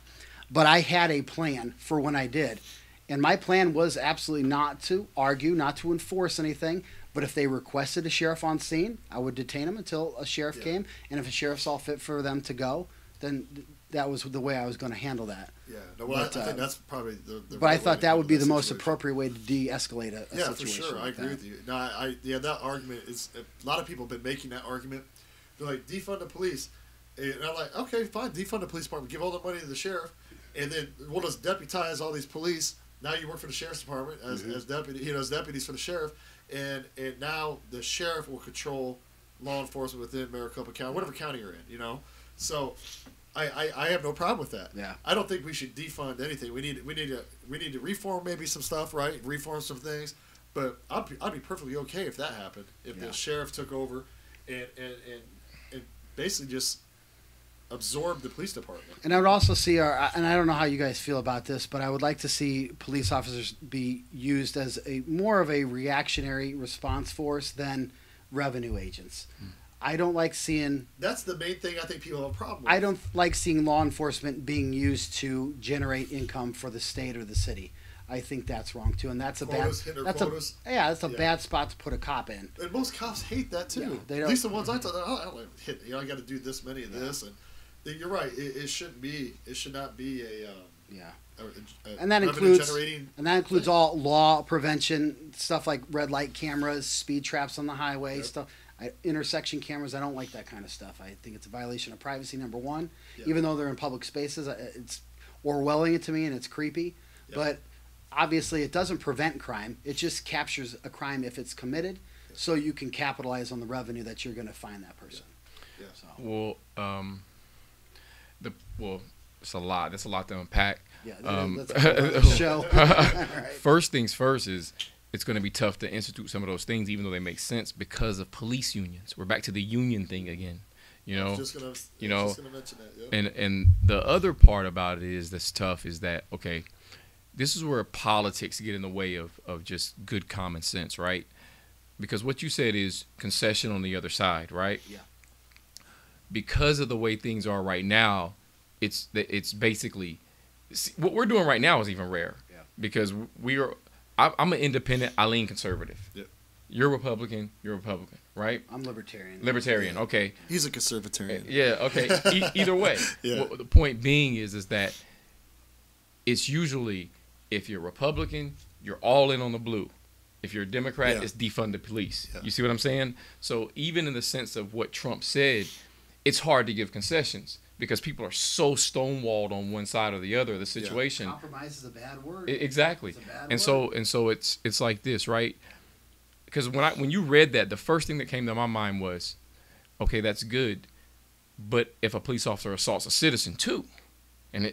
But I had a plan for when I did. And my plan was absolutely not to argue, not to enforce anything. But if they requested a sheriff on scene, I would detain them until a sheriff Yeah. came. And if a sheriff saw fit for them to go, then that was the way I was going to handle that. Yeah. No, well, But, I think that's probably the But I right way thought to that would be the handle most situation. appropriate way to de-escalate a Yeah, for situation. sure. I like agree that. with you. No, that argument is a lot of people have been making that argument. They're like, defund the police, and I'm like, okay, fine, defund the police department, give all the money to the sheriff, and then we'll just deputize all these police. Now you work for the sheriff's department as deputy, as deputies for the sheriff, and now the sheriff will control law enforcement within Maricopa County, whatever county you're in, you know. So I have no problem with that. Yeah. I don't think we should defund anything. We need to reform maybe some stuff, right? Reform some things. But I'd be perfectly okay if that happened. If Yeah. the sheriff took over and basically just absorbed the police department. And I would also see and I don't know how you guys feel about this, but I would like to see police officers be used as more of a reactionary response force than revenue agents. I don't like seeing. That's the main thing I think people have a problem with. I don't like seeing law enforcement being used to generate income for the state or the city. I think that's wrong too, and that's a Quotas, hit their bad. quotas. That's a Yeah. bad spot to put a cop in. And most cops hate that too. Yeah, they At don't- least the ones I talk, I don't like hit. I got to do this many of this, and you're right. It shouldn't be. It should not be a. Yeah. A And that revenue includes generating. all law prevention stuff like red light cameras, speed traps on the highway, Yep. stuff. Intersection cameras. I don't like that kind of stuff. I think it's a violation of privacy. Number one, Yeah. even though they're in public spaces, it's Orwellian to me and it's creepy. Yep. But obviously, it doesn't prevent crime. It just captures a crime if it's committed, so you can capitalize on the revenue that you're going to find that person. Yeah. So Well, the It's a lot. That's a lot to unpack. Yeah, that's a show. Right. First things first is it's going to be tough to institute some of those things, even though they make sense because of police unions. We're back to the union thing again. You know, just gonna mention that, yeah. And the other part about it is that's tough is that, okay, this is where politics get in the way of just good common sense, right? Because what you said is concession on the other side, right? Yeah. Because of the way things are right now, it's basically what we're doing right now is even rare. Yeah. Because I'm an independent. I lean conservative. Yep. You're Republican. You're Republican, right? I'm libertarian. Libertarian. Okay. He's a conservatarian. Yeah. Okay. Either way. Yeah. Well, the point being is that it's usually if you're Republican, you're all in on the blue. If you're a Democrat, it's defund the police. Yeah. You see what I'm saying? So even in the sense of what Trump said, it's hard to give concessions because people are so stonewalled on one side or the other of the situation. Compromise is a bad word. Exactly. It's a bad word. So it's like this, right? Because when you read that, the first thing that came to my mind was, okay, that's good, but if a police officer assaults a citizen too, and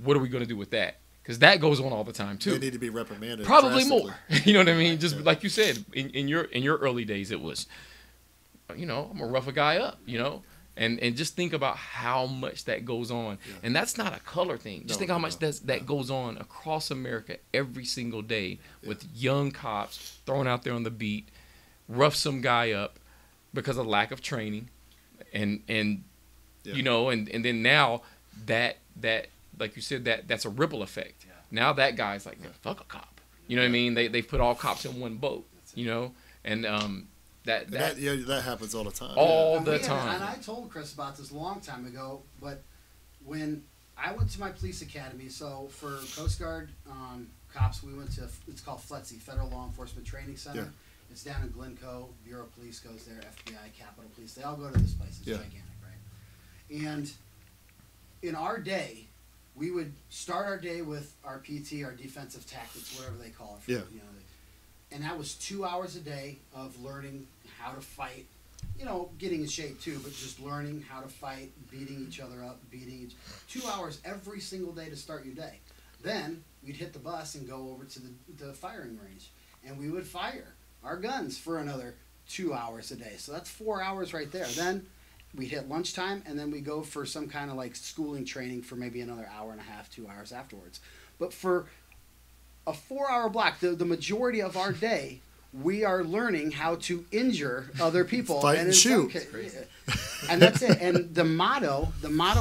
what are we going to do with that? Because that goes on all the time too. They need to be reprimanded. Probably more. You know what I mean? Just like you said, in your early days, it was, I'm gonna rough a guy up, and just think about how much that goes on, and that's not a color thing. Just think how much that goes on across America every single day with young cops thrown out there on the beat, rough some guy up because of lack of training, and then now that like you said that's a ripple effect. Yeah. Now that guy's like, fuck a cop. You know what I mean? They put all cops in one boat. And that happens all the time. All the time. And I told Chris about this a long time ago, but when I went to my police academy, so for Coast Guard cops, we went to, it's called FLETC, Federal Law Enforcement Training Center. Yeah. It's down in Glencoe. Bureau of Police goes there, FBI, Capitol Police. They all go to this place. It's gigantic, right? And in our day, we would start our day with our PT, our defensive tactics, whatever they call it. And that was 2 hours a day of learning how to fight, getting in shape too, but just learning how to fight, beating each other up, 2 hours every single day to start your day. Then we'd hit the bus and go over to the firing range, and we would fire our guns for another 2 hours a day. So that's 4 hours right there. Then we'd hit lunchtime, and then we go for some kind of schooling training for maybe another hour and a half, 2 hours afterwards. But for a 4 hour block, the majority of our day, we are learning how to injure other people. Fight and shoot. And that's it. And the motto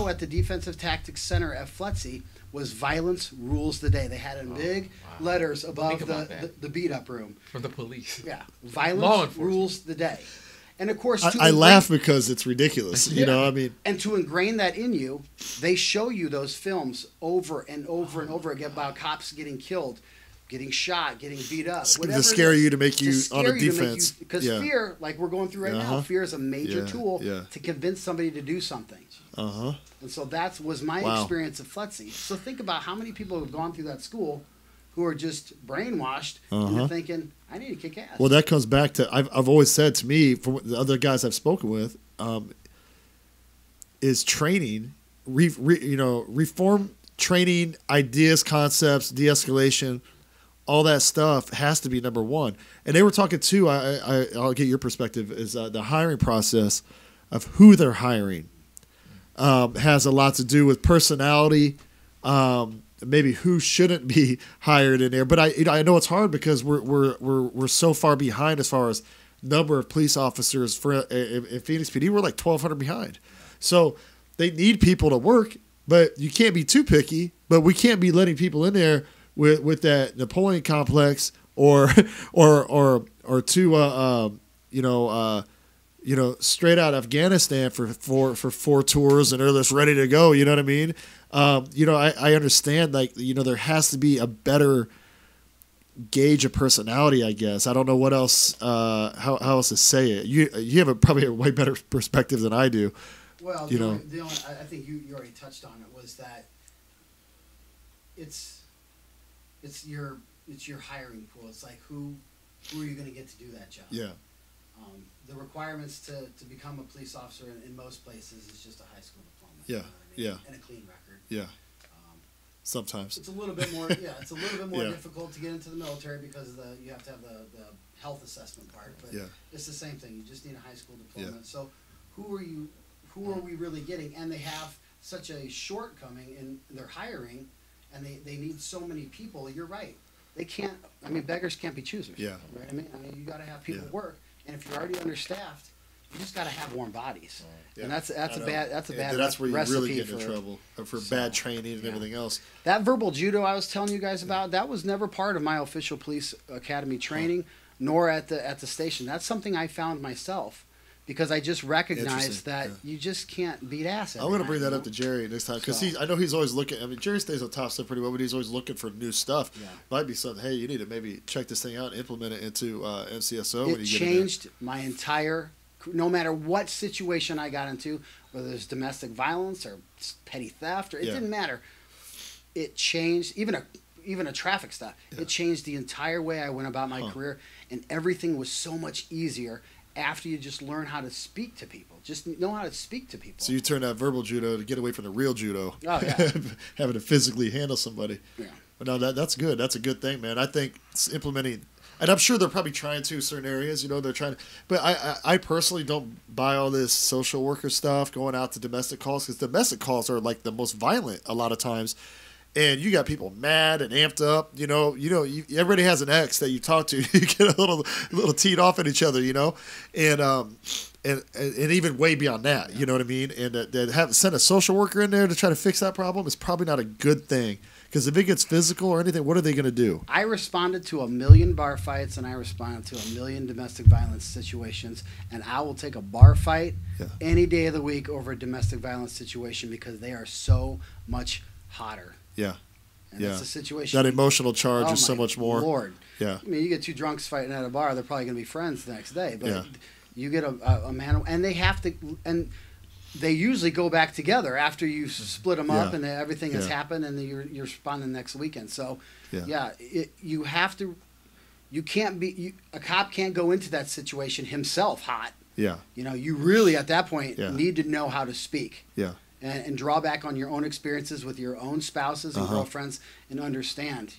at the Defensive Tactics Center at FLETC was violence rules the day. They had in big letters above the beat up room. For the police. Yeah. Violence rules the day. And of course, I laugh because it's ridiculous. And to ingrain that in you, they show you those films over and over and over again about cops getting killed, getting shot, getting beat up. To scare you, to make you on a defense. Because fear, like we're going through right now, fear is a major tool to convince somebody to do something. And so that was my experience at FLETC. So think about how many people have gone through that school who are just brainwashed into thinking, I need to kick ass. Well, that comes back to, I've always said to me, from the other guys I've spoken with, is training, reform training, ideas, concepts, de-escalation, all that stuff has to be number one. And they were talking too, I'll get your perspective, is the hiring process of who they're hiring has a lot to do with personality, maybe who shouldn't be hired in there. But I know it's hard because we're so far behind as far as number of police officers in Phoenix PD. We're like 1,200 behind. So they need people to work, but you can't be too picky. But we can't be letting people in there with that Napoleon complex or straight out of Afghanistan for 4 tours and they're just ready to go. You know what I mean? I understand, there has to be a better gauge of personality, I guess. I don't know what else, how else to say it. You have probably a way better perspective than I do. Well, the only, I think you already touched on it, was that it's your hiring pool. It's like who are you going to get to do that job? Yeah. The requirements to become a police officer in most places is just a high school diploma. Yeah, And a clean record. Yeah. sometimes. It's a little bit more. Yeah, it's a little bit more Yeah. difficult to get into the military because you have to have the health assessment part. But Yeah. it's the same thing. You just need a high school diploma. Yeah. So who are we really getting? And they have such a shortcoming in their hiring, and they need so many people. You're right. They can't. I mean, beggars can't be choosers. Yeah. Right. I mean, you got to have people Yeah. work, and if you're already understaffed, you just got to have warm bodies. Yeah. And that's a bad And that's where you recipe really get in for trouble for bad training and everything else. That verbal judo I was telling you guys about, that was never part of my official police academy training, nor at the station. That's something I found myself because I just recognized that you just can't beat ass. I'm going to bring that up to Jerry next time because I know he's always looking. I mean, Jerry stays on top of stuff pretty well, but he's always looking for new stuff. Yeah. Might be something. Hey, you need to maybe check this thing out, and implement it into MCSO. It when you changed my entire. No matter what situation I got into, whether it's domestic violence or petty theft, or it didn't matter. It changed even a traffic stop. Yeah. It changed the entire way I went about my career, and everything was so much easier after you just learn how to speak to people. Just know how to speak to people. So you turn that verbal judo to get away from the real judo. Oh, yeah. Having to physically handle somebody. Yeah. But no, that's good. That's a good thing, man. I think it's implementing, and I'm sure they're probably trying to certain areas, they're trying to, but I personally don't buy all this social worker stuff going out to domestic calls, because domestic calls are like the most violent a lot of times. And you got people mad and amped up, everybody has an ex that you talk to. You get a little teed off at each other, and even way beyond that, you know what I mean? And that send a social worker in there to try to fix that problem is probably not a good thing, because if it gets physical or anything, what are they going to do? I responded to 1 million bar fights, and I responded to 1 million domestic violence situations, and I will take a bar fight any day of the week over a domestic violence situation because they are so much hotter. Yeah. And that's a situation. That emotional charge is so much more. Lord. Yeah. I mean, you get two drunks fighting at a bar, they're probably going to be friends the next day. But you get a man, and they have to, and they usually go back together after you split them up and everything has happened, and then you're responding next weekend. So, you have to, you can't be, a cop can't go into that situation himself hot. Yeah. You really, at that point, need to know how to speak. Yeah. And draw back on your own experiences with your own spouses and girlfriends, and understand,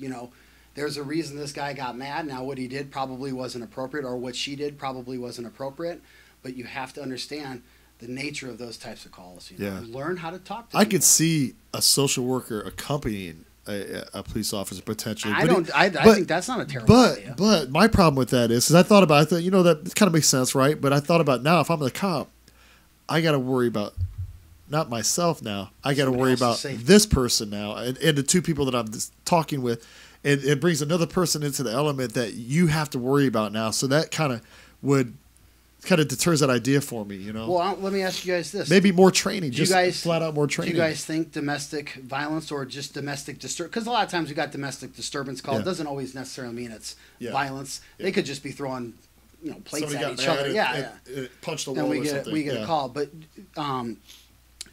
there's a reason this guy got mad. Now, what he did probably wasn't appropriate, or what she did probably wasn't appropriate, but you have to understand the nature of those types of calls. And learn how to talk to people. I could see a social worker accompanying a police officer potentially. I think that's not a terrible idea. But my problem with that is, because I thought that kind of makes sense, right? But I thought about now, if I'm the cop, I got to worry about not myself now. I got to worry about this person now, and the two people that I'm talking with. And it brings another person into the element that you have to worry about now. So that kind of deters that idea for me, Well, let me ask you guys this. Maybe more training, flat out more training. Do you guys think domestic violence or just domestic disturbance? Because a lot of times we got domestic disturbance call. It doesn't always necessarily mean it's violence. Yeah. They could just be throwing plates at each other. Punched the wall or something. We get a call. But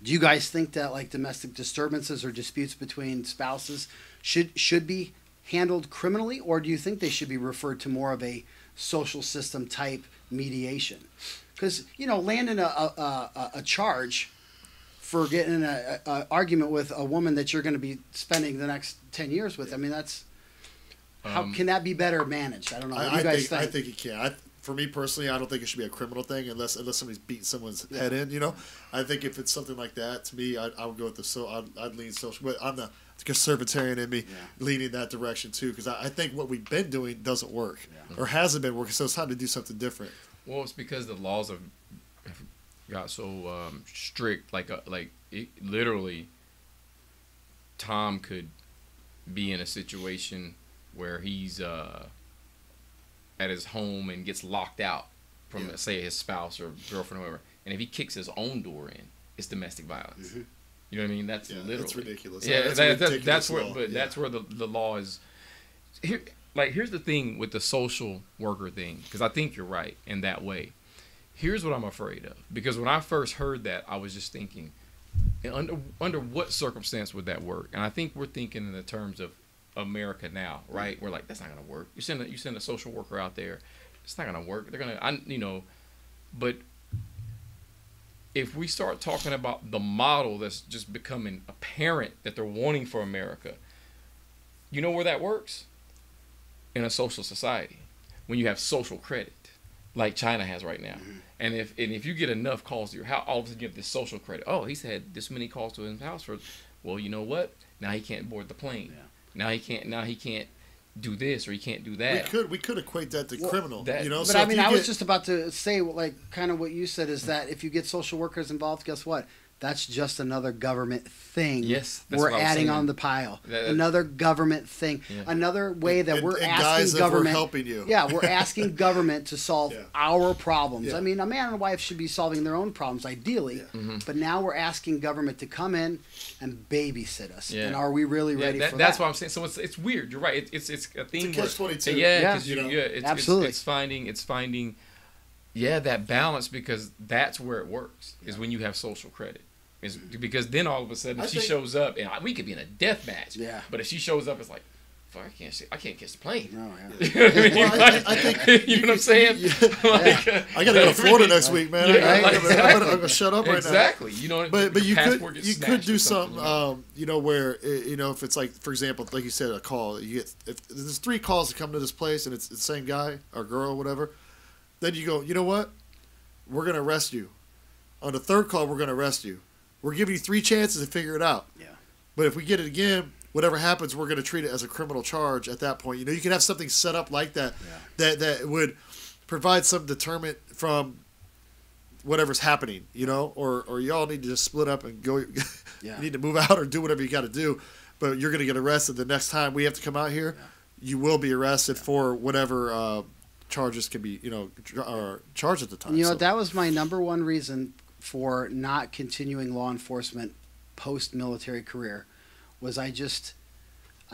do you guys think that like domestic disturbances or disputes between spouses should be handled criminally, or do you think they should be referred to more of a social system type mediation? Because landing a charge for getting an argument with a woman that you're going to be spending the next 10 years with, I mean, that's how can that be better managed? I don't know. What do you guys think? I think it can. For me personally, I don't think it should be a criminal thing unless somebody's beating someone's head in. I think if it's something like that, to me, I would go with I'd lean social. But I'm the conservatarian in me leaning that direction too, because I think what we've been doing doesn't work or hasn't been working. So it's time to do something different. Well, it's because the laws have got so strict. Literally, Tom could be in a situation where he's at his home and gets locked out from, say, his spouse or girlfriend or whatever. And if he kicks his own door in, it's domestic violence. Mm-hmm. You know what I mean? That's literally. That's ridiculous. Yeah, that's where. Law. But that's where the law is. Here's the thing with the social worker thing, because I think you're right in that way. Here's what I'm afraid of, because when I first heard that, I was just thinking, under what circumstance would that work? And I think we're thinking in the terms of America now, right? We're like, that's not gonna work. You send a social worker out there, it's not gonna work. They're gonna, but if we start talking about the model that's just becoming apparent that they're wanting for America, You know where that works? In a social society, when you have social credit, like China has right now. And if you get enough calls to your house, all of a sudden you have this social credit. Oh, he's had this many calls to his house for. Well, you know what? Now he can't board the plane. Yeah. Now he can't do this or he can't do that. We could equate that to criminal. You know, but so I mean, I was just about to say, like, kind of what you said is that if you get social workers involved, guess what? That's just another government thing. Yes, that's we're what I was adding saying. on the pile. Another government thing. Yeah. Another way that we're asking guys, government. we're helping you. Yeah, we're asking government to solve our problems. Yeah. I mean, a man and a wife should be solving their own problems, ideally. Yeah. But now we're asking government to come in and babysit us. Yeah. And are we really ready for that? That's what I'm saying. So it's weird. You're right. It's a thing. It's a catch-22. Yeah, absolutely. It's finding. Yeah, that balance, because that's where it works. Is when you have social credit. Because then all of a sudden, if she shows up, and we could be in a death match. Yeah. But if she shows up, it's like, fuck, I can't catch the plane. Oh, yeah. I think you know what I'm saying? I gotta go to Florida next week, man. I'm gonna shut up right now. Exactly. You know, but you could do something. You know, where if it's like, for example, like you said, a call. You get if there's 3 calls to come to this place, and it's the same guy or girl or whatever. Then you go, you know what? We're gonna arrest you. On the 3rd call, we're gonna arrest you. We're giving you 3 chances to figure it out. Yeah. But if we get it again, whatever happens, we're going to treat it as a criminal charge at that point. You know, you can have something set up like that, that would provide some deterrent from whatever's happening, you know, or y'all need to just split up and go. You need to move out or do whatever you got to do. But you're going to get arrested the next time we have to come out here. Yeah. You will be arrested for whatever charges can be, charged at the time. You know, that was my number one reason for not continuing law enforcement post-military career. Was I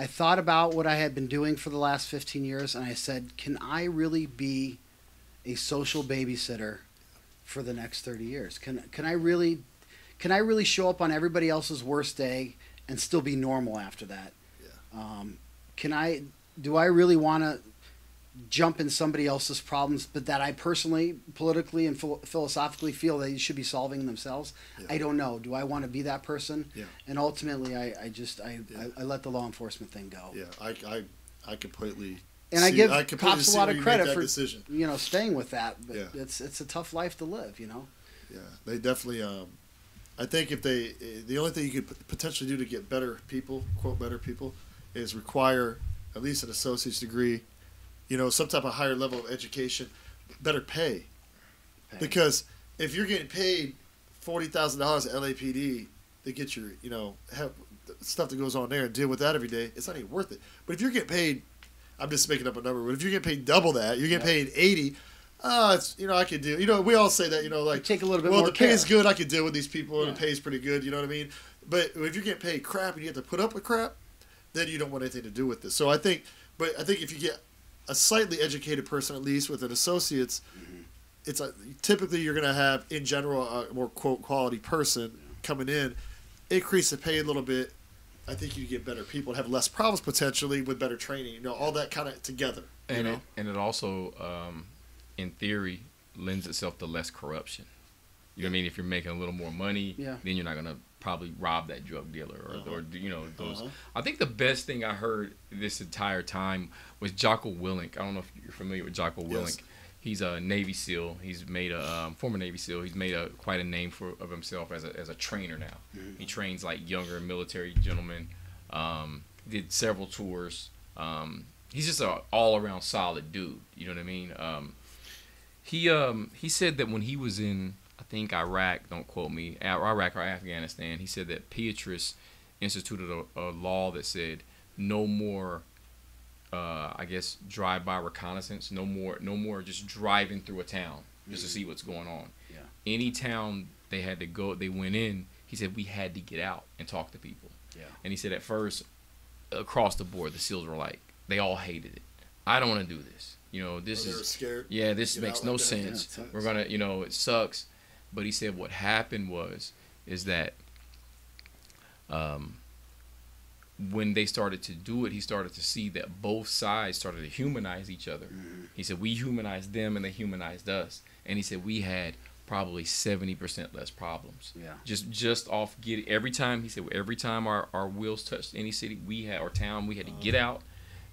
thought about what I had been doing for the last 15 years, and I said, can I really be a social babysitter for the next 30 years? Can I really show up on everybody else's worst day and still be normal after that? Yeah. Do I really want to jump in somebody else's problems, but that I personally, politically, and philosophically feel that you should be solving themselves? Yeah. I don't know. Do I want to be that person? Yeah. And ultimately, I let the law enforcement thing go. Yeah, I completely. And I give cops a lot of credit for decision. Staying with that. But it's a tough life to live. Yeah, they definitely. I think the only thing you could potentially do to get better people, quote better people, is require at least an associate's degree. Some type of higher level of education, better pay. Because if you're getting paid $40,000 at LAPD to get your, have stuff that goes on there and deal with that every day, it's not even worth it. But if you're getting paid, I'm just making up a number, but if you're getting paid double that, you're getting paid 80. It's I could do. We all say that. Like, you take a little bit more the pay is good. I could deal with these people, and the pay is pretty good. You know what I mean? But if you're getting paid crap and you have to put up with crap, then you don't want anything to do with this. So I think if you get a slightly educated person, at least with an associate's, it's typically you're going to have, in general, a more quote quality person coming in. Increase the pay a little bit. I think you get better people, have less problems potentially with better training. All that kind of together. And it also, in theory, lends itself to less corruption. You know what I mean? If you're making a little more money, then you're not going to probably rob that drug dealer or those. I think the best thing I heard this entire time was Jacqueline Willink. I don't know if you're familiar with Jacqueline Willink. He's a Navy SEAL. He's made former Navy SEAL. He's made quite a name of himself as a trainer now. Mm-hmm. He trains like younger military gentlemen. Did several tours. He's just an all around solid dude. You know what I mean? He said that when he was in, I think Iraq, don't quote me, Iraq or Afghanistan, he said that Beatrice instituted a law that said no more, drive-by reconnaissance, no more just driving through a town just to see what's going on. Yeah. Any town they had to go, they went in, he said we had to get out and talk to people. Yeah. And he said at first, across the board, the SEALs were like, they all hated it. I don't want to do this. This is scared. Yeah, this makes no sense. Yeah, we're gonna, it sucks. But he said what happened is that when they started to do it, he started to see that both sides started to humanize each other. Mm-hmm. He said we humanized them and they humanized us. And he said we had probably 70% less problems. Yeah. Just off getting every time our wheels touched any city we had or town, we had to get out,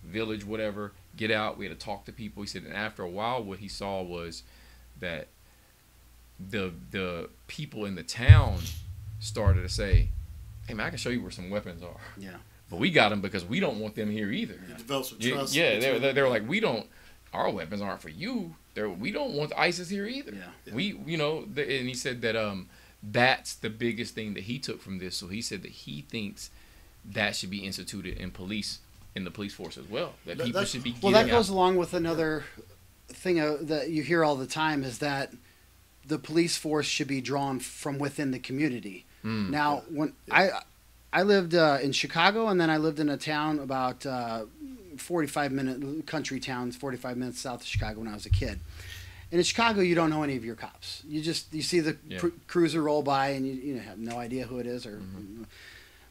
village, whatever, get out. We had to talk to people. He said, and after a while, what he saw was that the people in the town started to say, "Hey man, I can show you where some weapons are." Yeah. But we got them because we don't want them here either. You develop some trust. Yeah, they were like, our weapons aren't for you. We don't want ISIS here either. Yeah. And he said that that's the biggest thing that he took from this. So he said that he thinks that should be instituted in the police force as well. That people should be. Well, that goes along with another thing that you hear all the time is that the police force should be drawn from within the community. Now, when I lived in Chicago, and then I lived in a town about 45-minute country towns, 45 minutes south of Chicago when I was a kid. And in Chicago, you don't know any of your cops. You see the cruiser roll by, and you have no idea who it is.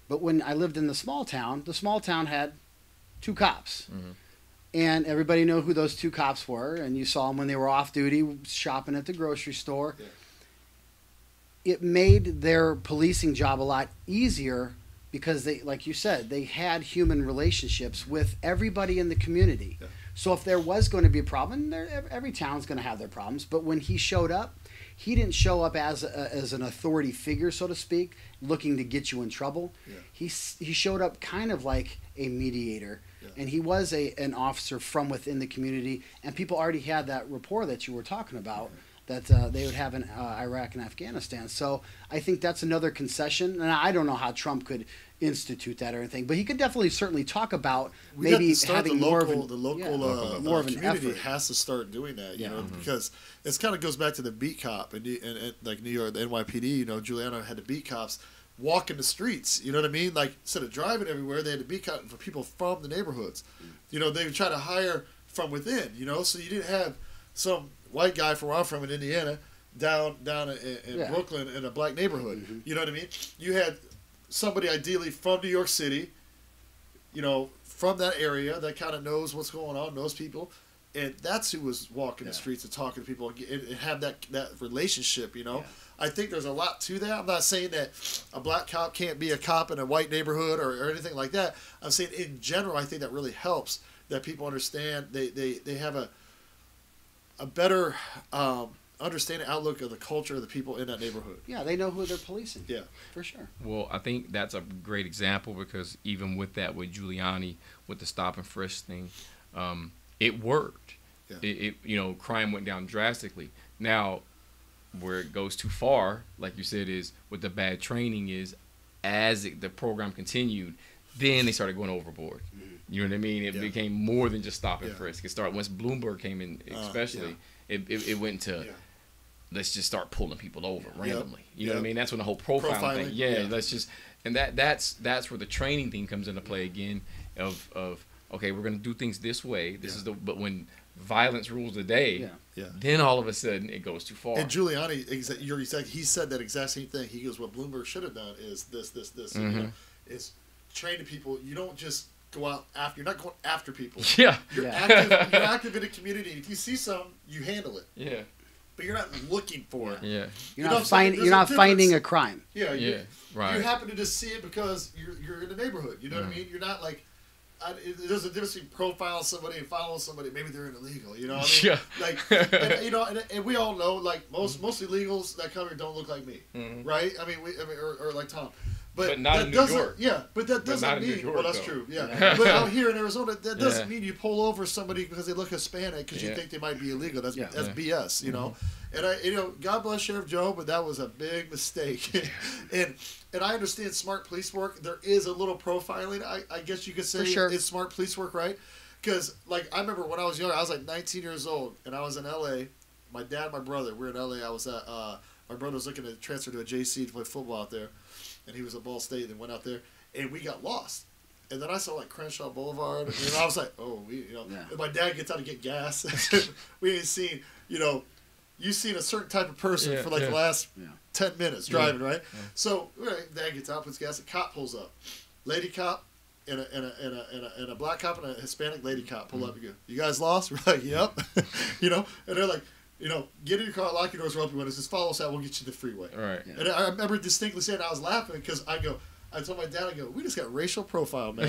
But when I lived in the small town had 2 cops. And everybody knew who those 2 cops were, and you saw them when they were off duty shopping at the grocery store. Yeah. It made their policing job a lot easier because they, like you said, they had human relationships with everybody in the community. Yeah. So if there was going to be a problem, every town's going to have their problems. But when he showed up, he didn't show up as an authority figure, so to speak, looking to get you in trouble. Yeah. He showed up kind of like a mediator. Yeah. And he was an officer from within the community, and people already had that rapport that you were talking about that they would have in Iraq and Afghanistan. So I think that's another concession, and I don't know how Trump could institute that or anything, but he could definitely certainly talk about maybe having more of an community effort. Has to start doing that, you know, because it kind of goes back to the beat cop and like New York, the NYPD. You know, Giuliano had the beat cops walk in the streets, you know what I mean? Like, instead of driving everywhere, they had to be cutting for people from the neighborhoods. You know, they would try to hire from within, you know, so you didn't have some white guy from where I'm from in Indiana down in Brooklyn in a black neighborhood. You know what I mean? You had somebody ideally from New York City, you know, from that area that kind of knows what's going on, knows people, and that's who was walking the streets and talking to people and have that relationship, you know. I think there's a lot to that. I'm not saying that a black cop can't be a cop in a white neighborhood or anything like that. I'm saying in general, I think that really helps that people understand they have a better understanding outlook of the culture of the people in that neighborhood. Yeah, they know who they're policing. Yeah, for sure. Well, I think that's a great example because even with that, with Giuliani, with the stop and frisk thing, it worked. Yeah. It crime went down drastically. Now, where it goes too far, like you said, is with the bad training is as the program continued, then they started going overboard. You know what I mean? It became more than just stop and frisk. It started once Bloomberg came in, especially. It went to let's just start pulling people over randomly. You know what I mean? That's when the whole profiling thing. Yeah, let's just and that's where the training thing comes into play again. Of okay, we're gonna do things this way. This is but when violence rules the day, then all of a sudden it goes too far. And Giuliani, he said that exact same thing. He goes, what Bloomberg should have done is this. You know, is training people. You don't just go out after. You're not going after people. Yeah. You're active in the community. If you see something, you handle it. Yeah. But you're not looking for it. Yeah. You're not finding a crime. Yeah. Right. You happen to just see it because you're in the neighborhood. You know what I mean? You're not like. There's a difference between profiling somebody and following somebody. Maybe they're illegal. You know what I mean? Yeah. Like, and we all know, like most illegals that come here don't look like me, right? I mean, or like Tom. But not in New York. Yeah, but that doesn't mean. York, well, that's though. true. Yeah. But out here in Arizona, that doesn't mean you pull over somebody because they look Hispanic because you think they might be illegal. That's BS. You know. And God bless Sheriff Joe, but that was a big mistake. And I understand smart police work. There is a little profiling. I guess you could say it's smart police work, right? Because like I remember when I was young, I was like 19 years old, and I was in L.A. My dad, and my brother, we were in L.A. I was at my brother was looking to transfer to a JC to play football out there. And he was at Ball State and went out there, and we got lost. And then I saw like Crenshaw Boulevard, and I was like, oh, And my dad gets out to get gas. We ain't seen, you've seen a certain type of person for like the last 10 minutes driving, right? Yeah. So dad gets out, puts gas, a cop pulls up, lady cop, and a black cop and a Hispanic lady cop pull up and go, you guys lost? We're like, yep. And they're like, get in your car, lock your doors, roll up your windows, just follow us out, we'll get you to the freeway. All right. Yeah. And I remember distinctly saying, I was laughing because I told my dad, we just got racial profile, man.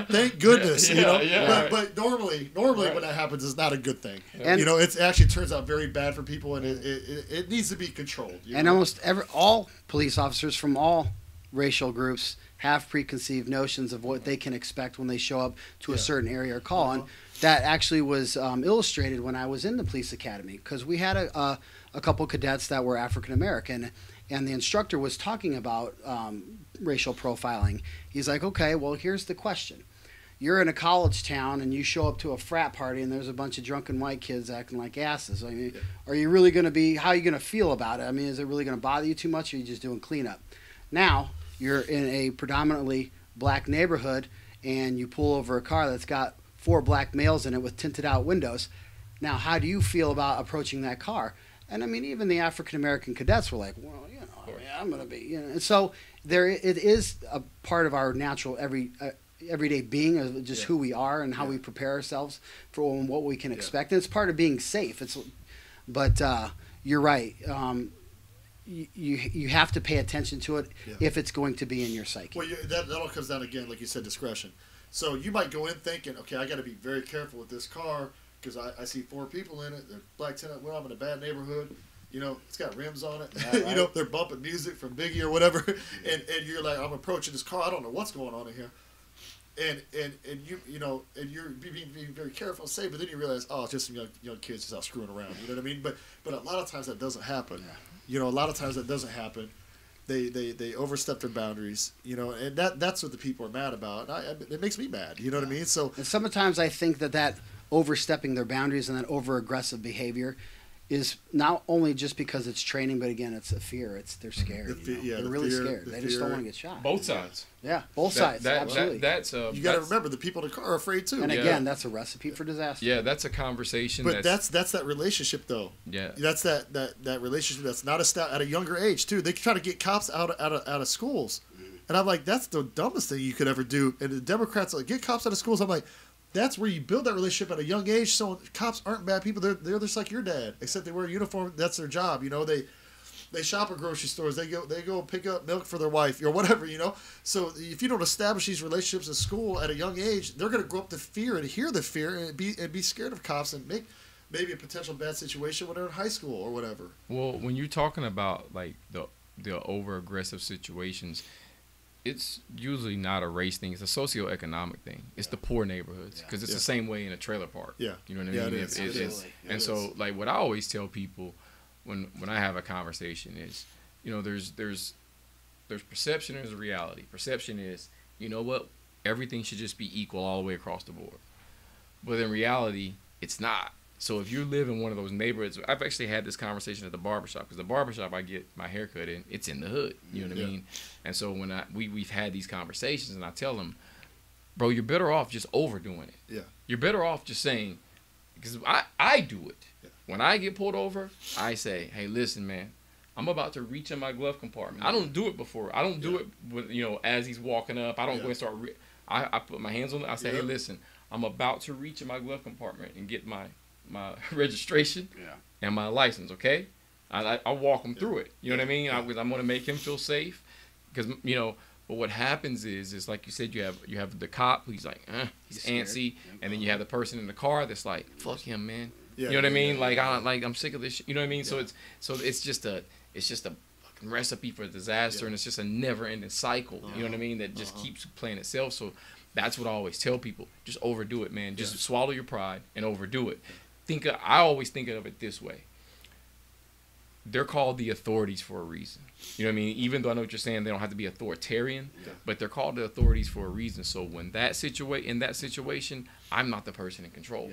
Thank goodness, Yeah. But normally when that happens, it's not a good thing. And it actually turns out very bad for people, and it needs to be controlled. Almost all police officers from all racial groups have preconceived notions of what they can expect when they show up to a certain area or call. And that actually was illustrated when I was in the police academy, because we had a couple cadets that were African American, and the instructor was talking about racial profiling. He's like, okay, well, here's the question. You're in a college town and you show up to a frat party and there's a bunch of drunken white kids acting like asses. I mean, are you really going to be, how are you going to feel about it? I mean, is it really going to bother you too much, or are you just doing cleanup? Now, you're in a predominantly black neighborhood and you pull over a car that's got 4 black males in it with tinted out windows. Now, how do you feel about approaching that car? And I mean, even the African American cadets were like, well, I'm going to be, And so it is a part of our natural everyday being, of just who we are and how we prepare ourselves for what we can expect. And it's part of being safe. But you're right. You have to pay attention to it if it's going to be in your psyche. Well, that all comes down, again, like you said, discretion. So you might go in thinking, okay, I got to be very careful with this car because I see 4 people in it. They're black tenant. Well, I'm in a bad neighborhood. It's got rims on it. Yeah, right. They're bumping music from Biggie or whatever, and you're like, I'm approaching this car. I don't know what's going on in here, and you're being very careful and safe. But then you realize, oh, it's just some young kids just out screwing around. You know what I mean? But a lot of times that doesn't happen. Yeah. A lot of times that doesn't happen. They overstep their boundaries. And that's what the people are mad about. It makes me mad. You know what I mean? So and sometimes I think that overstepping their boundaries and that over aggressive behavior is not only just because it's training, but again, it's a fear. They're scared. They're really scared. They just don't want to get shot. Both sides. Yeah, both sides. Absolutely. You got to remember, the people in the car are afraid too. And again, that's a recipe for disaster. Yeah, that's a conversation. But that's that relationship, though. Yeah, that's that relationship that's not at a younger age too. They try to get cops out of schools, and I'm like, that's the dumbest thing you could ever do. And the Democrats are like, get cops out of schools. I'm like, that's where you build that relationship at a young age. So cops aren't bad people. They're just like your dad, except they wear a uniform. That's their job. They shop at grocery stores. They go pick up milk for their wife or whatever. So if you don't establish these relationships in school at a young age, they're going to grow up to fear and hear the fear and be scared of cops and make maybe a potential bad situation when they're in high school or whatever. Well, when you're talking about like the over aggressive situations, it's usually not a race thing. It's a socioeconomic thing. It's the poor neighborhoods, because it's the same way in a trailer park. Yeah, you know what I mean. It is. And so, like, what I always tell people when I have a conversation is, there's perception and there's reality. Perception is, everything should just be equal all the way across the board, but in reality, it's not. So if you live in one of those neighborhoods, I've actually had this conversation at the barbershop, because the barbershop I get my haircut in, it's in the hood. You know what I mean? And so when we've had these conversations, and I tell them, bro, you're better off just overdoing it. Yeah. You're better off just saying, because I do it. Yeah. When I get pulled over, I say, hey, listen, man, I'm about to reach in my glove compartment. I don't do it before. I don't do it with, as he's walking up. I don't go and start. I put my hands on it. I say, hey, listen, I'm about to reach in my glove compartment and get my registration and my license, okay? I'll walk him through it. You know what I mean? I'm going to make him feel safe, because but what happens is like you said, you have the cop who's like, he's antsy, and then you have the person in the car that's like, fuck him, man. You know what I mean? I'm sick of this shit. You know what I mean? Yeah. So it's just a fucking recipe for disaster, and it's just a never-ending cycle. You know what I mean? That just keeps playing itself. So that's what I always tell people: just overdo it, man. Just swallow your pride and overdo it. I always think of it this way. They're called the authorities for a reason. You know what I mean? Even though I know what you're saying, they don't have to be authoritarian, but they're called the authorities for a reason. So when in that situation, I'm not the person in control.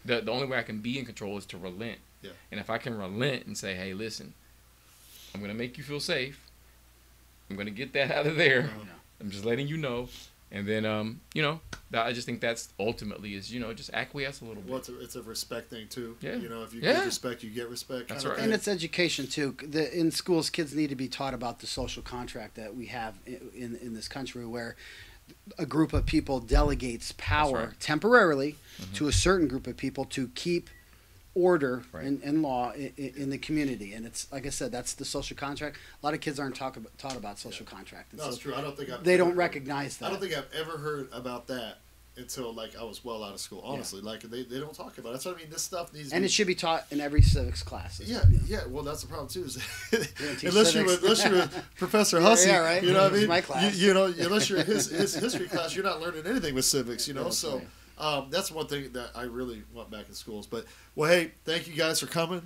Yeah. The only way I can be in control is to relent. Yeah. And if I can relent and say, hey, listen, I'm going to make you feel safe. I'm going to get that out of there. I'm just letting you know. And then, I just think that's ultimately is, just acquiesce a little bit. Well, it's a respect thing, too. Yeah. If you give respect, you get respect. That's right. And it's education, too. In schools, kids need to be taught about the social contract that we have in this country, where a group of people delegates power temporarily to a certain group of people to keep order Right. and law in the community. And it's like I said, that's the social contract. A lot of kids aren't taught about social contract. And No, it's true. I don't think they don't recognize that. I don't think I've ever heard about that until like I was well out of school. Honestly, like they don't talk about it. That's what I mean. This stuff needs. And it should be taught in every civics class. Yeah. Well, that's the problem too. Is unless you're with Professor Hussey, right. You know what I mean? My class. You know, unless you're in his history class, you're not learning anything with civics. You know, That's so. right. That's one thing that I really want back in schools. But well, hey, thank you guys for coming.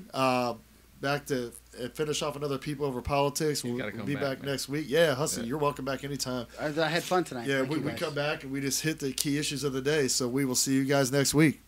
Back to finish off another People Over Politics. We'll be back next week. Yeah, Hussey, you're welcome back anytime. I had fun tonight. Yeah, we come back and we just hit the key issues of the day. So we will see you guys next week.